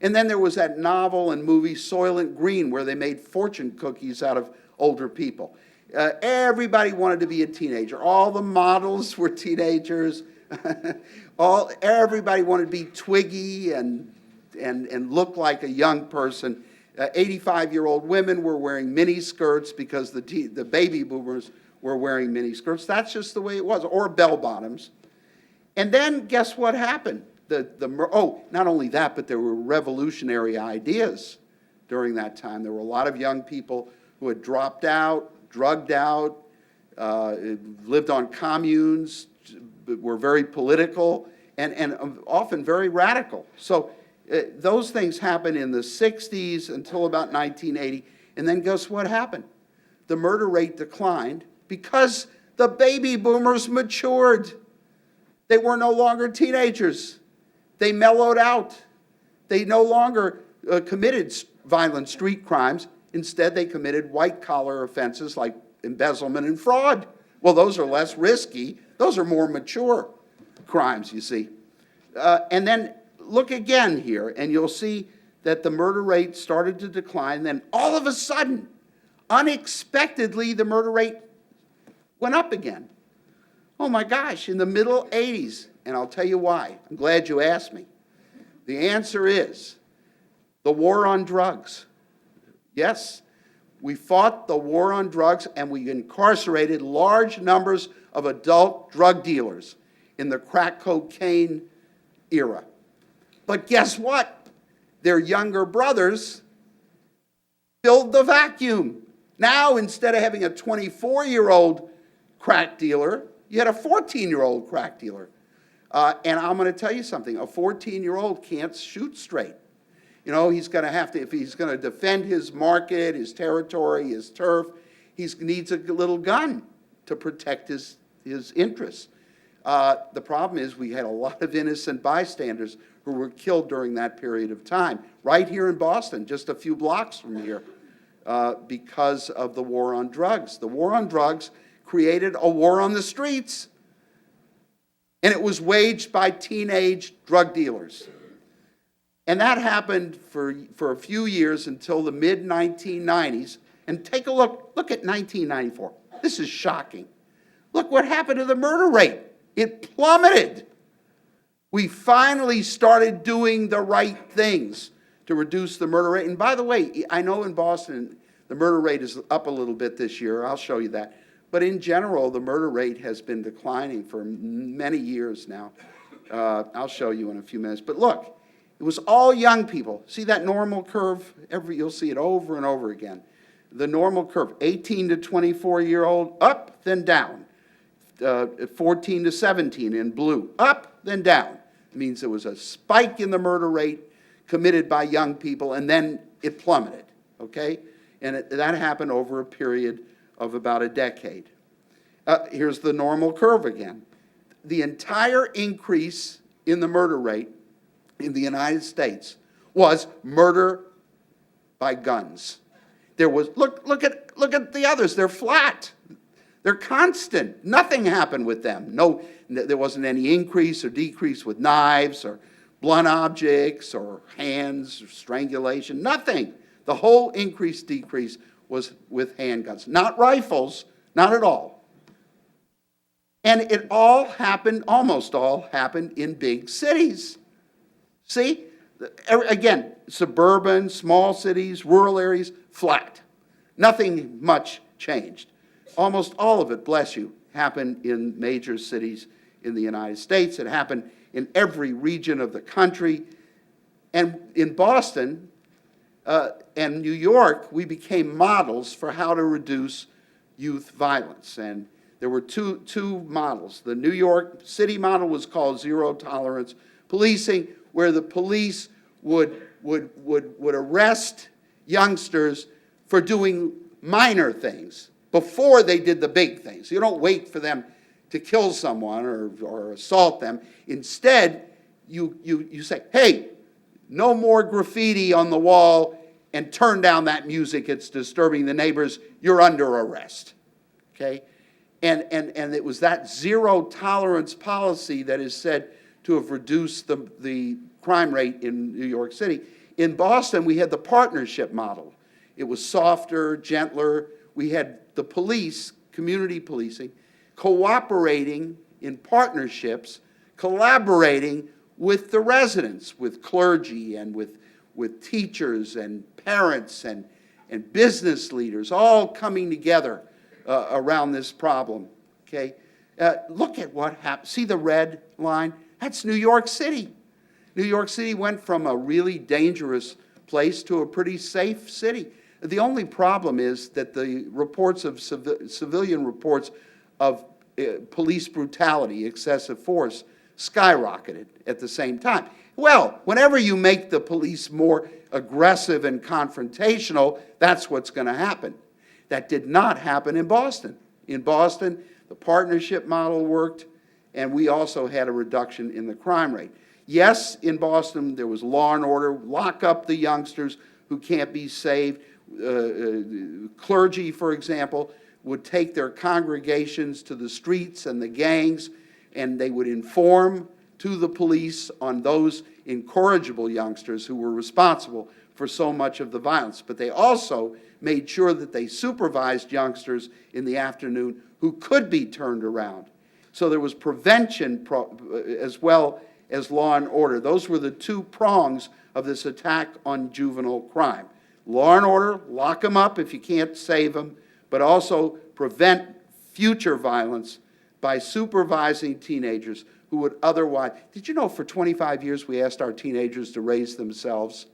And then there was that novel and movie Soylent Green, where they made fortune cookies out of older people. Everybody wanted to be a teenager. All the models were teenagers. Everybody wanted to be twiggy and look like a young person. 85-year-old women were wearing mini skirts because the baby boomers were wearing mini skirts. That's just the way it was, or bell bottoms. And then guess what happened? Not only that, but there were revolutionary ideas during that time. There were a lot of young people who had dropped out, drugged out, lived on communes, were very political, and often very radical. So those things happened in the 60s until about 1980. And then guess what happened? The murder rate declined because the baby boomers matured. They were no longer teenagers. They mellowed out. They no longer committed violent street crimes. Instead, they committed white-collar offenses like embezzlement and fraud. Well, those are less risky. Those are more mature crimes, you see. And then look again here, and you'll see that the murder rate started to decline. Then all of a sudden, unexpectedly, the murder rate went up again. Oh my gosh, in the middle 80s. And I'll tell you why. I'm glad you asked me. The answer is the war on drugs. Yes, we fought the war on drugs, and we incarcerated large numbers of adult drug dealers in the crack cocaine era. But guess what? Their younger brothers filled the vacuum. Now, instead of having a 24-year-old crack dealer, you had a 14-year-old crack dealer. And I'm going to tell you something. A 14-year-old can't shoot straight. You know, he's going to have to, if he's going to defend his market, his territory, his turf, he needs a little gun to protect his interests. The problem is we had a lot of innocent bystanders who were killed during that period of time, right here in Boston, just a few blocks from here, because of the war on drugs. The war on drugs created a war on the streets, and it was waged by teenage drug dealers. And that happened for a few years until the mid-1990s. And take a look at 1994. This is shocking. Look what happened to the murder rate. It plummeted. We finally started doing the right things to reduce the murder rate. And by the way, I know in Boston, the murder rate is up a little bit this year. I'll show you that. But in general, the murder rate has been declining for many years now. I'll show you in a few minutes. But look, it was all young people. See that normal curve? You'll see it over and over again. The normal curve, 18 to 24-year-old, up, then down. 14 to 17 in blue, up, then down. It means there was a spike in the murder rate committed by young people, and then it plummeted, okay? And that happened over a period of about a decade. Here's the normal curve again. The entire increase in the murder rate in the United States was murder by guns. There was, look at the others, they're flat. They're constant. Nothing happened with them. No, there wasn't any increase or decrease with knives or blunt objects or hands or strangulation. Nothing. The whole increase, decrease was with handguns. Not rifles, not at all. And it all happened, almost all happened in big cities. See? Again, suburban, small cities, rural areas, flat. Nothing much changed. Almost all of it, bless you, happened in major cities in the United States. It happened in every region of the country. And in Boston and New York, we became models for how to reduce youth violence. And there were two models. The New York City model was called zero tolerance policing, where the police would arrest youngsters for doing minor things before they did the big things. You don't wait for them to kill someone or assault them. Instead, you say, hey, no more graffiti on the wall and turn down that music. It's disturbing the neighbors. You're under arrest. Okay? And it was that zero tolerance policy that is said to have reduced the crime rate in New York City. In Boston, we had the partnership model. It was softer, gentler. We had the police, community policing, cooperating in partnerships, collaborating with the residents, with clergy and with teachers and parents and business leaders, all coming together around this problem, okay? Look at what happened. See the red line? That's New York City. New York City went from a really dangerous place to a pretty safe city. The only problem is that the reports of civilian reports of police brutality, excessive force, skyrocketed at the same time. Well, whenever you make the police more aggressive and confrontational, that's what's going to happen. That did not happen in Boston. In Boston, the partnership model worked, and we also had a reduction in the crime rate. Yes, in Boston, there was law and order, lock up the youngsters who can't be saved. Clergy, for example, would take their congregations to the streets and the gangs, and they would inform to the police on those incorrigible youngsters who were responsible for so much of the violence. But they also made sure that they supervised youngsters in the afternoon who could be turned around. So there was prevention as well as law and order. Those were the two prongs of this attack on juvenile crime. Law and order, lock them up if you can't save them, but also prevent future violence by supervising teenagers who would otherwise... Did you know for 25 years we asked our teenagers to raise themselves?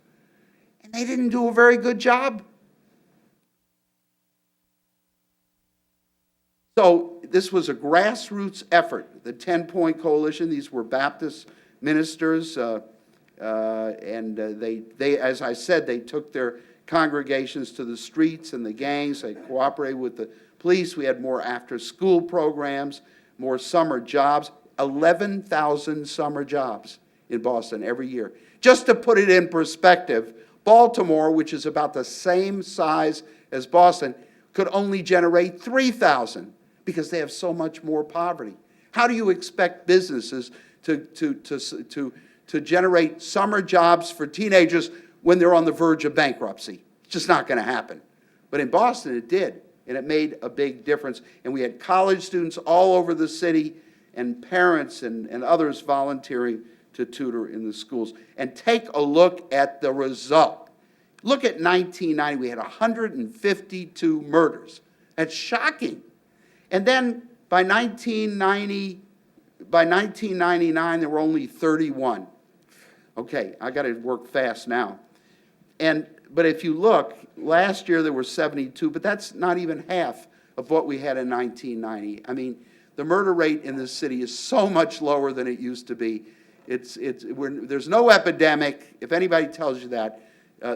And they didn't do a very good job. So this was a grassroots effort, the 10-Point Coalition. These were Baptist ministers, and they, as I said, they took their congregations to the streets and the gangs. They cooperated with the police. We had more after-school programs, more summer jobs, 11,000 summer jobs in Boston every year. Just to put it in perspective, Baltimore, which is about the same size as Boston, could only generate 3,000 because they have so much more poverty. How do you expect businesses to generate summer jobs for teenagers when they're on the verge of bankruptcy? It's just not going to happen. But in Boston, it did, and it made a big difference. And we had college students all over the city and parents and others volunteering to tutor in the schools. And take a look at the result. Look at 1990. We had 152 murders. That's shocking. And then by 1999, there were only 31. Okay, I got to work fast now. But if you look, last year there were 72, but that's not even half of what we had in 1990. I mean, the murder rate in this city is so much lower than it used to be. There's no epidemic. If anybody tells you that,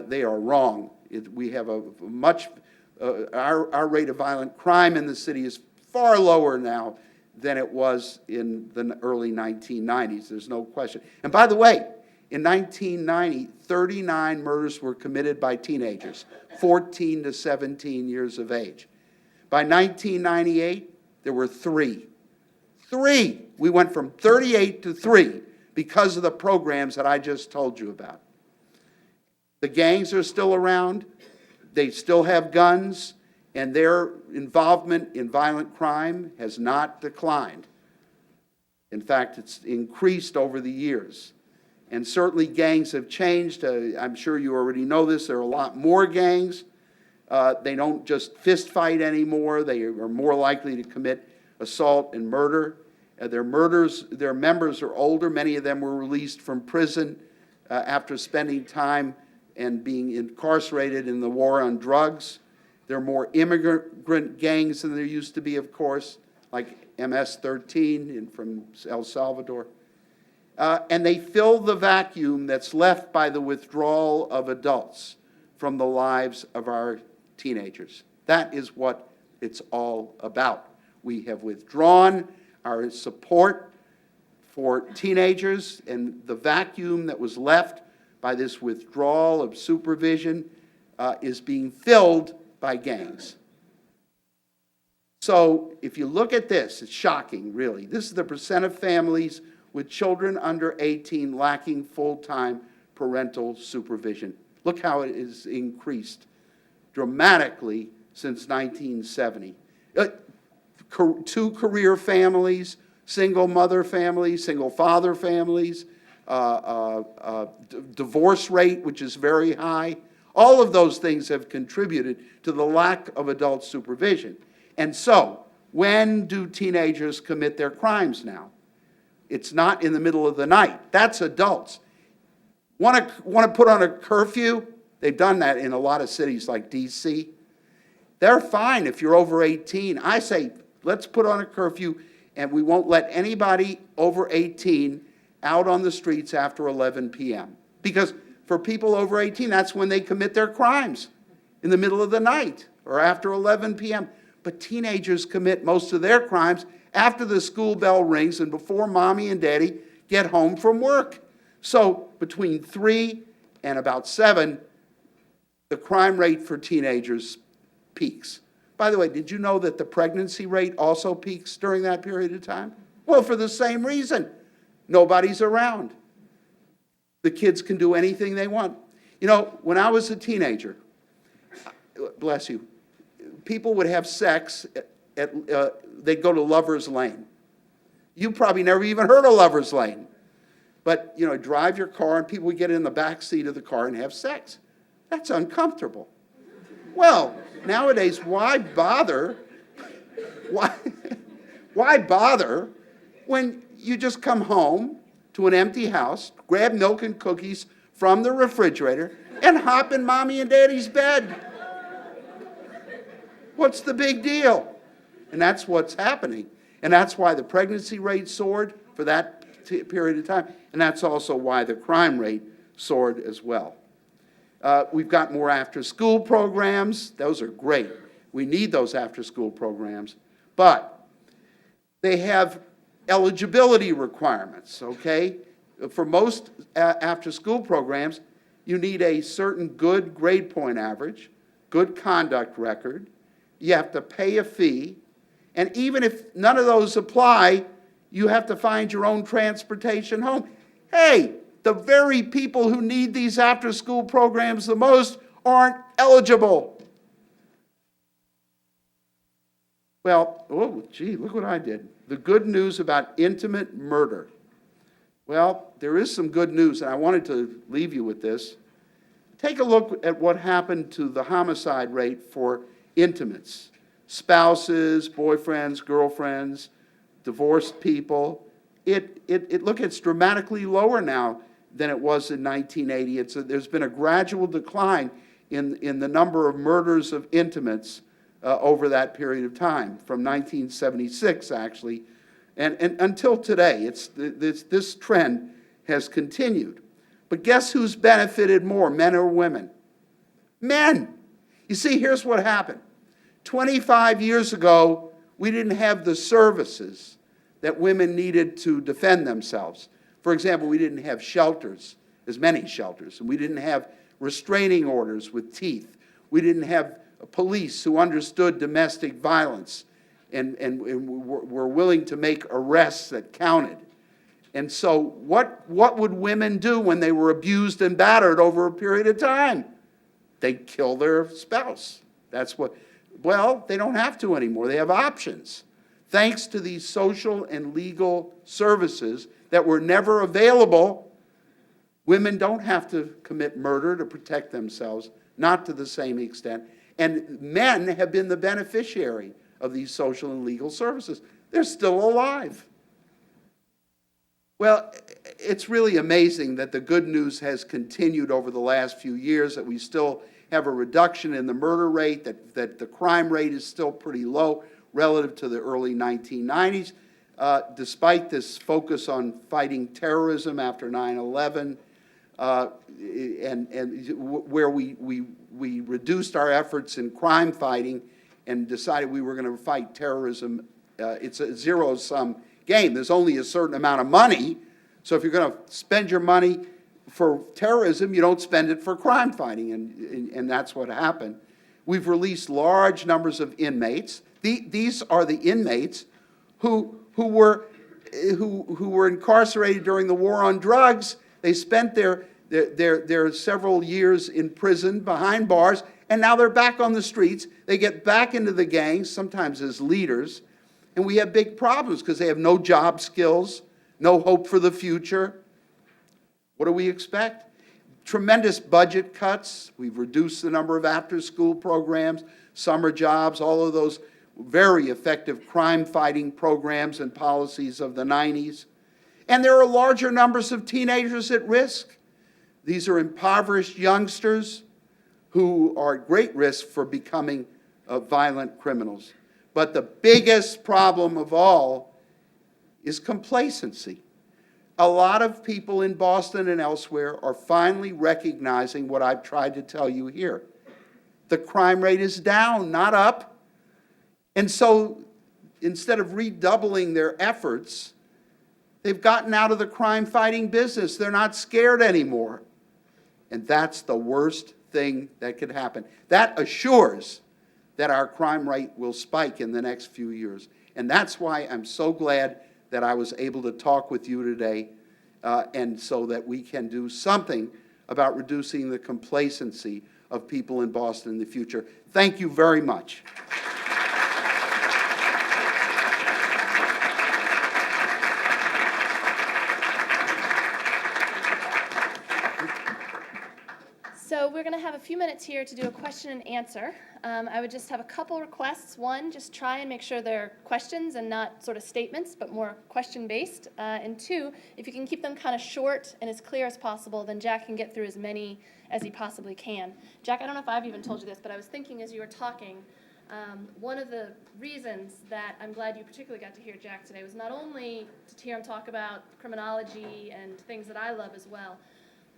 they are wrong. We have our rate of violent crime in the city is far lower now than it was in the early 1990s. There's no question. And by the way, in 1990, 39 murders were committed by teenagers, 14 to 17 years of age. By 1998, there were 3. 3! We went from 38 to 3 because of the programs that I just told you about. The gangs are still around. They still have guns, and their involvement in violent crime has not declined. In fact, it's increased over the years. And certainly gangs have changed. I'm sure you already know this. There are a lot more gangs. They don't just fist fight anymore. They are more likely to commit assault and murder. Their members are older. Many of them were released from prison after spending time and being incarcerated in the war on drugs. There are more immigrant gangs than there used to be, of course, like MS-13 from El Salvador. And they fill the vacuum that's left by the withdrawal of adults from the lives of our teenagers. That is what it's all about. We have withdrawn our support for teenagers, and the vacuum that was left by this withdrawal of supervision is being filled by gangs. So if you look at this, it's shocking, really. This is the percent of families with children under 18 lacking full-time parental supervision. Look how it has increased dramatically since 1970. 2-career families, single mother families, single father families, divorce rate, which is very high. All of those things have contributed to the lack of adult supervision. And so, when do teenagers commit their crimes now? It's not in the middle of the night. That's adults. Want to put on a curfew? They've done that in a lot of cities like D.C. They're fine if you're over 18. I say, let's put on a curfew, and we won't let anybody over 18 out on the streets after 11 p.m. Because for people over 18, that's when they commit their crimes, in the middle of the night or after 11 p.m. But teenagers commit most of their crimes after the school bell rings and before mommy and daddy get home from work. So between 3 and about 7, the crime rate for teenagers peaks. By the way, did you know that the pregnancy rate also peaks during that period of time? Well, for the same reason. Nobody's around. The kids can do anything they want. You know, when I was a teenager, bless you, people would have sex they'd go to Lover's Lane. You probably never even heard of Lover's Lane. But, you know, drive your car and people would get in the back seat of the car and have sex. That's uncomfortable. Well, nowadays, why bother? Why bother when you just come home to an empty house, grab milk and cookies from the refrigerator, and hop in mommy and daddy's bed? What's the big deal? And that's what's happening. And that's why the pregnancy rate soared for that period of time. And that's also why the crime rate soared as well. We've got more after-school programs. Those are great. We need those after-school programs. But they have eligibility requirements, okay? For most after-school programs, you need a certain good grade point average, good conduct record. You have to pay a fee. And even if none of those apply, you have to find your own transportation home. Hey, the very people who need these after-school programs the most aren't eligible. Well, oh, gee, look what I did. The good news about intimate murder. Well, there is some good news, and I wanted to leave you with this. Take a look at what happened to the homicide rate for intimates. spouses, boyfriends, girlfriends, divorced people. It's dramatically lower now than it was in 1980. There's been a gradual decline in the number of murders of intimates over that period of time, from 1976 actually, and until today. This trend has continued. But guess who's benefited more, men or women? Men. You see, here's what happened. 25 years ago, we didn't have the services that women needed to defend themselves. For example, we didn't have shelters, as many shelters, and we didn't have restraining orders with teeth. We didn't have police who understood domestic violence and were willing to make arrests that counted. And so what would women do when they were abused and battered over a period of time? They'd kill their spouse. Well, they don't have to anymore. They have options. Thanks to these social and legal services that were never available, women don't have to commit murder to protect themselves, not to the same extent. And men have been the beneficiary of these social and legal services. They're still alive. Well, it's really amazing that the good news has continued over the last few years, that we still have a reduction in the murder rate, that the crime rate is still pretty low relative to the early 1990s, despite this focus on fighting terrorism after 9/11, and where we reduced our efforts in crime fighting and decided we were going to fight terrorism. It's a zero-sum game. There's only a certain amount of money, so if you're going to spend your money for terrorism, you don't spend it for crime fighting, and that's what happened. We've released large numbers of inmates. These are the inmates who were incarcerated during the war on drugs. They spent their several years in prison behind bars, and now they're back on the streets. They get back into the gangs, sometimes as leaders, and we have big problems because they have no job skills, no hope for the future. What do we expect? Tremendous budget cuts. We've reduced the number of after-school programs, summer jobs, all of those very effective crime-fighting programs and policies of the 90s. And there are larger numbers of teenagers at risk. These are impoverished youngsters who are at great risk for becoming violent criminals. But the biggest problem of all is complacency. A lot of people in Boston and elsewhere are finally recognizing what I've tried to tell you here. The crime rate is down, not up. And so instead of redoubling their efforts, they've gotten out of the crime-fighting business. They're not scared anymore. And that's the worst thing that could happen. That assures that our crime rate will spike in the next few years. And that's why I'm so glad that I was able to talk with you today, and so that we can do something about reducing the complacency of people in Boston in the future. Thank you very much. So we're going to have a few minutes here to do a question and answer. I would just have a couple requests. One, just try and make sure they're questions and not sort of statements, but more question-based. And two, if you can keep them kind of short and as clear as possible, then Jack can get through as many as he possibly can. Jack, I don't know if I've even told you this, but I was thinking as you were talking, one of the reasons that I'm glad you particularly got to hear Jack today was not only to hear him talk about criminology and things that I love as well,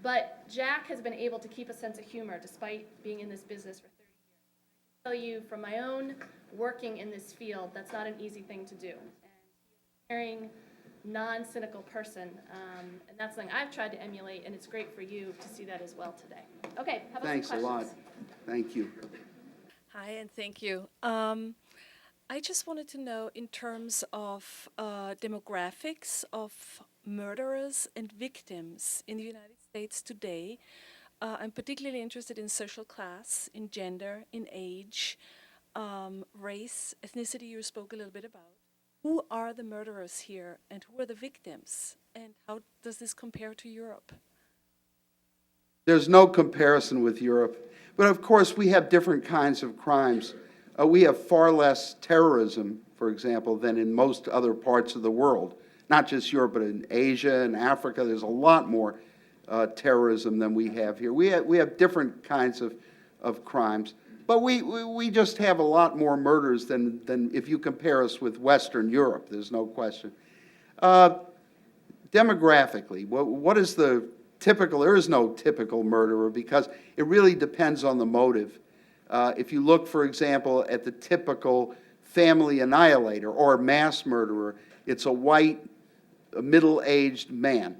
but Jack has been able to keep a sense of humor despite being in this business for 30 years. I can tell you from my own working in this field, that's not an easy thing to do. And he's a caring, non-cynical person, and that's something I've tried to emulate, and it's great for you to see that as well today. Okay, how about Thanks some a lot. questions? Thank you. Hi, and thank you. I just wanted to know, in terms of demographics of murderers and victims in the United States today, I'm particularly interested in social class, in gender, in age, race, ethnicity you spoke a little bit about. Who are the murderers here and who are the victims? And how does this compare to Europe? There's no comparison with Europe. But of course, we have different kinds of crimes. We have far less terrorism, for example, than in most other parts of the world. Not just Europe, but in Asia and Africa, there's a lot more terrorism than we have here. We have different kinds of crimes, but we just have a lot more murders than if you compare us with Western Europe, there's no question. Demographically, what is the typical? There is no typical murderer because it really depends on the motive. If you look, for example, at the typical family annihilator or mass murderer, it's a white, middle-aged man.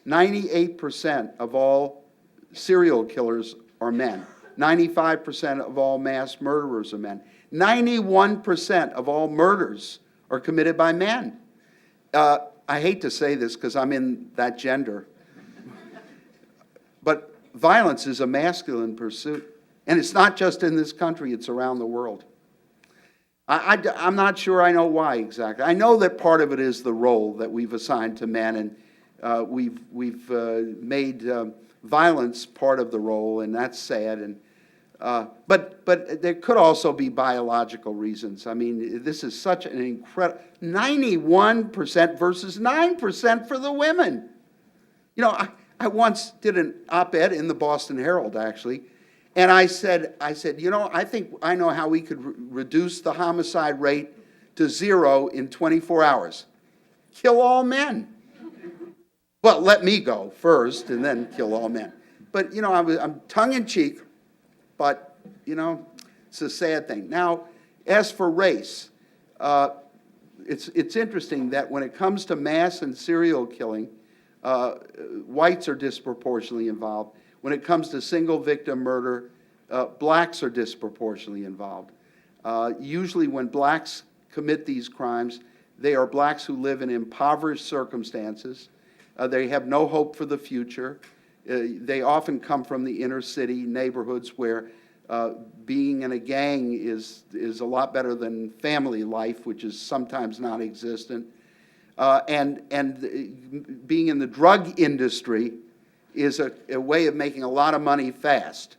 98% of all serial killers are men. 95% of all mass murderers are men. 91% of all murders are committed by men. I hate to say this because I'm in that gender, but violence is a masculine pursuit. And it's not just in this country, it's around the world. I'm not sure I know why exactly. I know that part of it is the role that we've assigned to men, and we've made violence part of the role, and that's sad. And but there could also be biological reasons. I mean, this is such an incredible 91% versus 9% for the women. You know, I once did an op-ed in the Boston Herald, actually. And I said, you know, I think I know how we could reduce the homicide rate to 0 in 24 hours. Kill all men. Well, let me go first and then kill all men. But, you know, I'm tongue-in-cheek, but, you know, it's a sad thing. Now, as for race, it's interesting that when it comes to mass and serial killing, whites are disproportionately involved. When it comes to single victim murder, blacks are disproportionately involved. Usually when blacks commit these crimes, they are blacks who live in impoverished circumstances. They have no hope for the future. They often come from the inner city neighborhoods where being in a gang is a lot better than family life, which is sometimes non-existent. And being in the drug industry is a way of making a lot of money fast.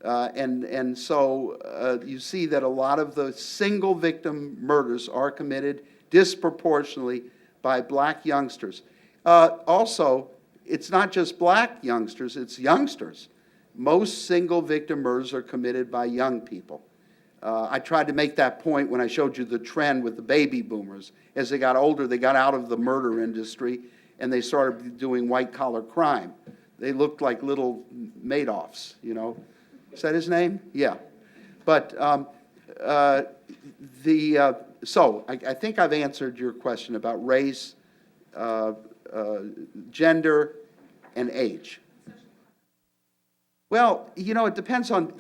And so you see that a lot of the single victim murders are committed disproportionately by black youngsters. Also, it's not just black youngsters, it's youngsters. Most single victim murders are committed by young people. I tried to make that point when I showed you the trend with the baby boomers. As they got older, they got out of the murder industry and they started doing white-collar crime. They looked like little Madoffs, you know. Is that his name? Yeah. But so I think I've answered your question about race, gender, and age. Well, you know, it depends on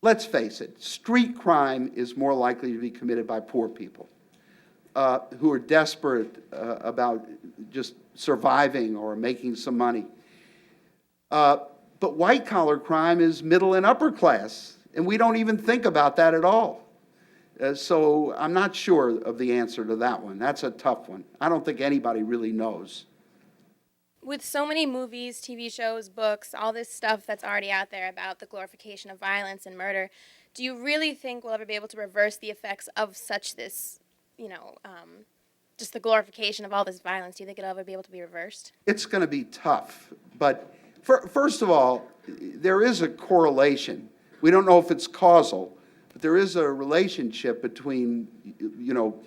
let's face it, street crime is more likely to be committed by poor people who are desperate about just surviving or making some money. But white-collar crime is middle and upper class, and we don't even think about that at all. So I'm not sure of the answer to that one. That's a tough one. I don't think anybody really knows. With so many movies, TV shows, books, all this stuff that's already out there about the glorification of violence and murder, do you really think we'll ever be able to reverse the effects of such this, you know, just the glorification of all this violence? Do you think it'll ever be able to be reversed? It's going to be tough. But first of all, there is a correlation. We don't know if it's causal, but there is a relationship between, you know,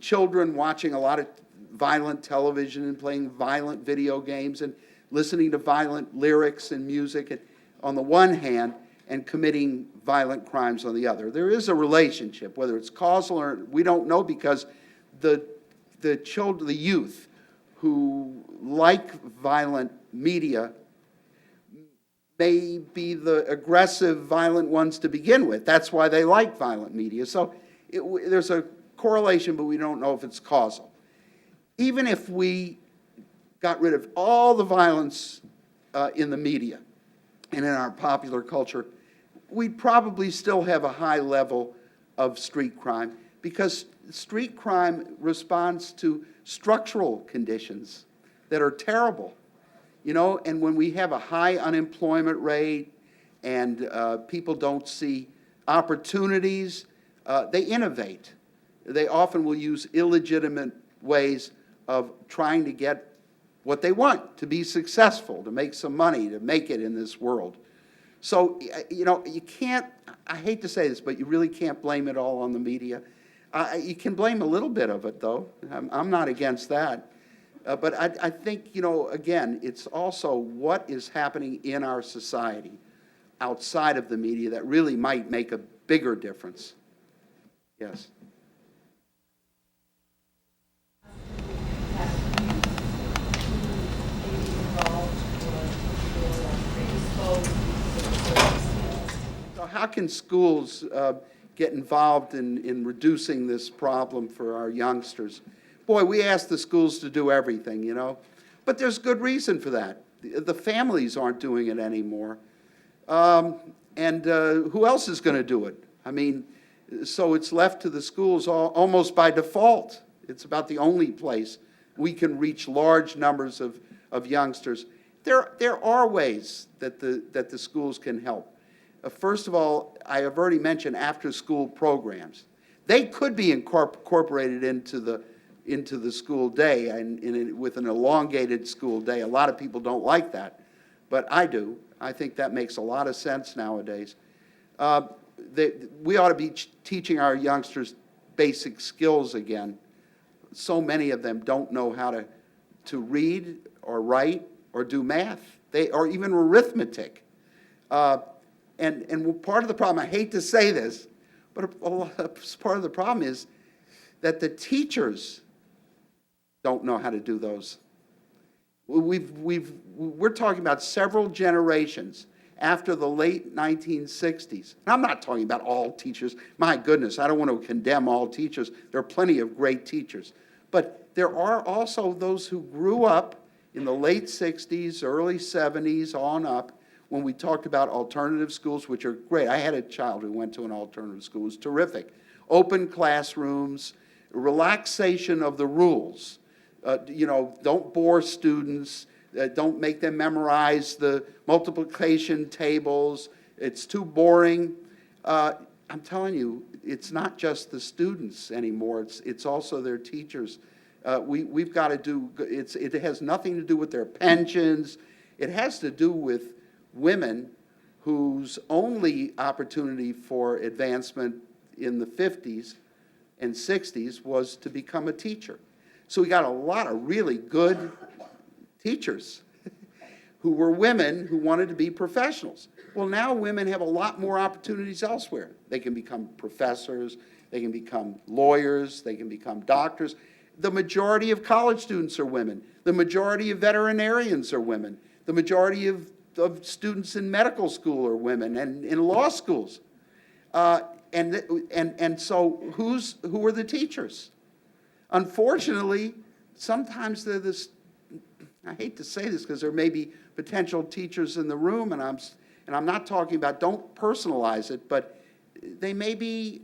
children watching a lot of violent television and playing violent video games and listening to violent lyrics and music on the one hand and committing violent crimes on the other. There is a relationship, whether it's causal or we don't know, because the children, the youth who like violent media may be the aggressive, violent ones to begin with. That's why they like violent media. So there's a correlation, but we don't know if it's causal. Even if we got rid of all the violence in the media and in our popular culture, we'd probably still have a high level of street crime, because street crime responds to structural conditions that are terrible. You know, and when we have a high unemployment rate and people don't see opportunities, they innovate. They often will use illegitimate ways of trying to get what they want, to be successful, to make some money, to make it in this world. So, you know, you can't, I hate to say this, but you really can't blame it all on the media. You can blame a little bit of it, though. I'm not against that. But I think, you know, again, it's also what is happening in our society outside of the media that really might make a bigger difference. Yes. So how can schools get involved in reducing this problem for our youngsters? Boy, we ask the schools to do everything, you know, but there's good reason for that. The families aren't doing it anymore. And who else is going to do it? I mean, so it's left to the schools almost by default. It's about the only place we can reach large numbers of youngsters. There are ways that the schools can help. First of all, I have already mentioned after-school programs. They could be incorporated into the school day, and with an elongated school day. A lot of people don't like that, but I do. I think that makes a lot of sense nowadays. We ought to be teaching our youngsters basic skills again. So many of them don't know how to read or write or do math, or even arithmetic. And part of the problem, I hate to say this, but part of the problem is that the teachers don't know how to do those. We're talking about several generations after the late 1960s. And I'm not talking about all teachers. My goodness, I don't want to condemn all teachers. There are plenty of great teachers. But there are also those who grew up in the late 60s, early 70s, on up, when we talked about alternative schools, which are great. I had a child who went to an alternative school. It was terrific. Open classrooms, relaxation of the rules. You know, don't bore students. Don't make them memorize the multiplication tables. It's too boring. I'm telling you, it's not just the students anymore. It's also their teachers. We've got to do, it has nothing to do with their pensions. It has to do with women whose only opportunity for advancement in the 50s and 60s was to become a teacher. So we got a lot of really good teachers who were women who wanted to be professionals. Well, now women have a lot more opportunities elsewhere. They can become professors, they can become lawyers, they can become doctors. The majority of college students are women. The majority of veterinarians are women. The majority of students in medical school are women, and in law schools. And so who are the teachers? Unfortunately, sometimes they're this, I hate to say this because there may be potential teachers in the room, and I'm not talking about, don't personalize it, but they may be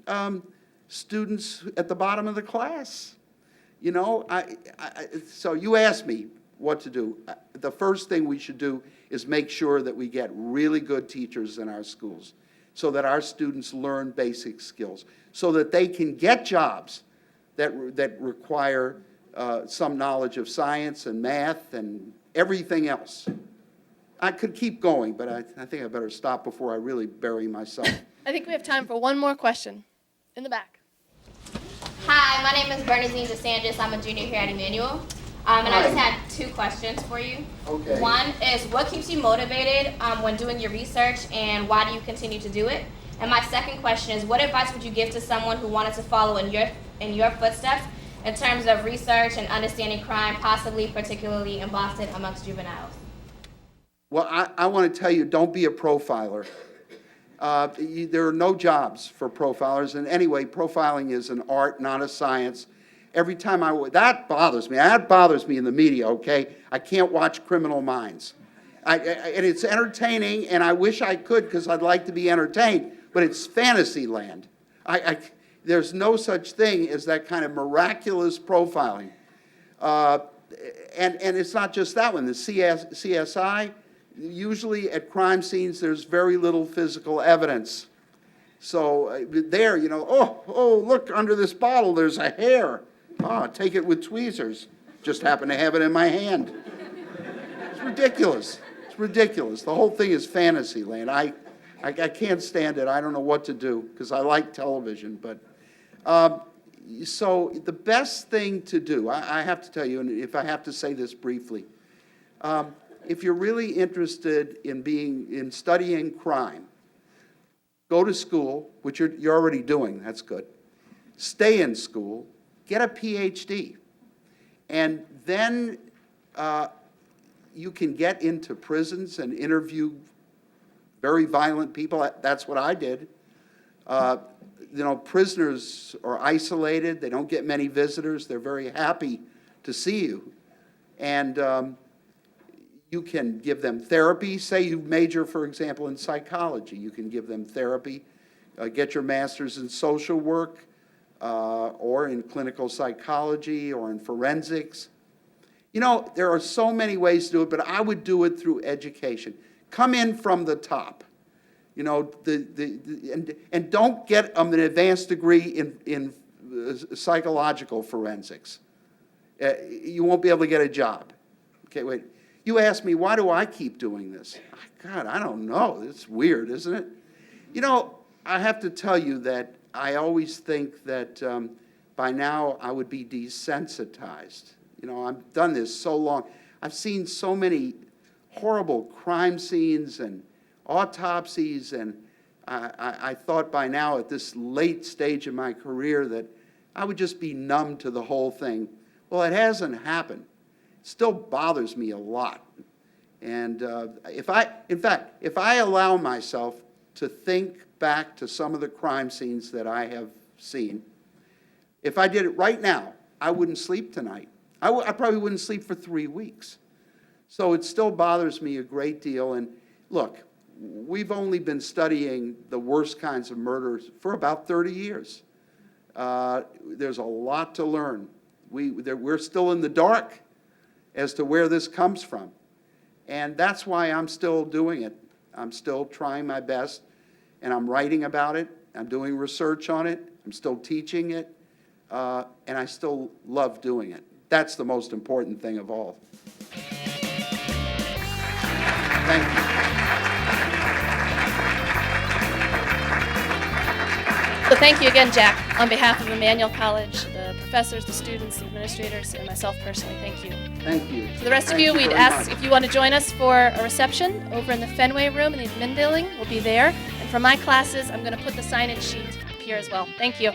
students at the bottom of the class. You know, so you asked me what to do. The first thing we should do is make sure that we get really good teachers in our schools so that our students learn basic skills, so that they can get jobs that require some knowledge of science and math and everything else. I could keep going, but I think I better stop before I really bury myself. I think we have time for one more question. In the back. Hi, my name is Bernadine DeSantis. I'm a junior here at Emmanuel. And I just had two questions for you. Okay. One is, what keeps you motivated when doing your research, and why do you continue to do it? And my second question is, what advice would you give to someone who wanted to follow in your footsteps in terms of research and understanding crime, possibly particularly in Boston amongst juveniles? Well, I want to tell you, don't be a profiler. There are no jobs for profilers, and anyway, profiling is an art, not a science. Every time that bothers me. That bothers me in the media, okay? I can't watch Criminal Minds. And it's entertaining, and I wish I could because I'd like to be entertained, but it's fantasy land. There's no such thing as that kind of miraculous profiling. And it's not just that one. The CSI, Usually at crime scenes, there's very little physical evidence. So there, oh, look, under this bottle, there's a hair. Oh, take it with tweezers. Just happen to have it in my hand. It's ridiculous. It's ridiculous. The whole thing is fantasy land. I can't stand it. I don't know what to do because I like television. But so the best thing to do, I have to tell you, and if I have to say this briefly, if you're really interested in studying crime, go to school, which you're already doing. That's good. Stay in school. Get a PhD. And then you can get into prisons and interview very violent people. That's what I did. Prisoners are isolated. They don't get many visitors. They're very happy to see you. And you can give them therapy. Say you major, for example, in psychology. You can give them therapy. Get your master's in social work or in clinical psychology or in forensics. There are so many ways to do it, but I would do it through education. Come in from the top. And don't get an advanced degree in psychological forensics. You won't be able to get a job. Okay, wait. You ask me, why do I keep doing this? God, I don't know. It's weird, isn't it? I have to tell you that I always think that by now I would be desensitized. I've done this so long. I've seen so many horrible crime scenes and autopsies, and I thought by now at this late stage in my career that I would just be numb to the whole thing. Well, it hasn't happened. It still bothers me a lot. And if I allow myself to think back to some of the crime scenes that I have seen, if I did it right now, I wouldn't sleep tonight. I probably wouldn't sleep for 3 weeks. So it still bothers me a great deal. And look, we've only been studying the worst kinds of murders for about 30 years. There's a lot to learn. We're still in the dark as to where this comes from. And that's why I'm still doing it. I'm still trying my best, and I'm writing about it. I'm doing research on it. I'm still teaching it, and I still love doing it. That's the most important thing of all. Thank you. So thank you again, Jack, on behalf of Emmanuel College, the professors, the students, the administrators, and myself personally. Thank you. Thank you. For the rest of Thank you, you we'd very ask much. if you want to join us for a reception over in the Fenway room in the admin building. We'll be there. And for my classes, I'm going to put the sign-in sheet up here as well. Thank you.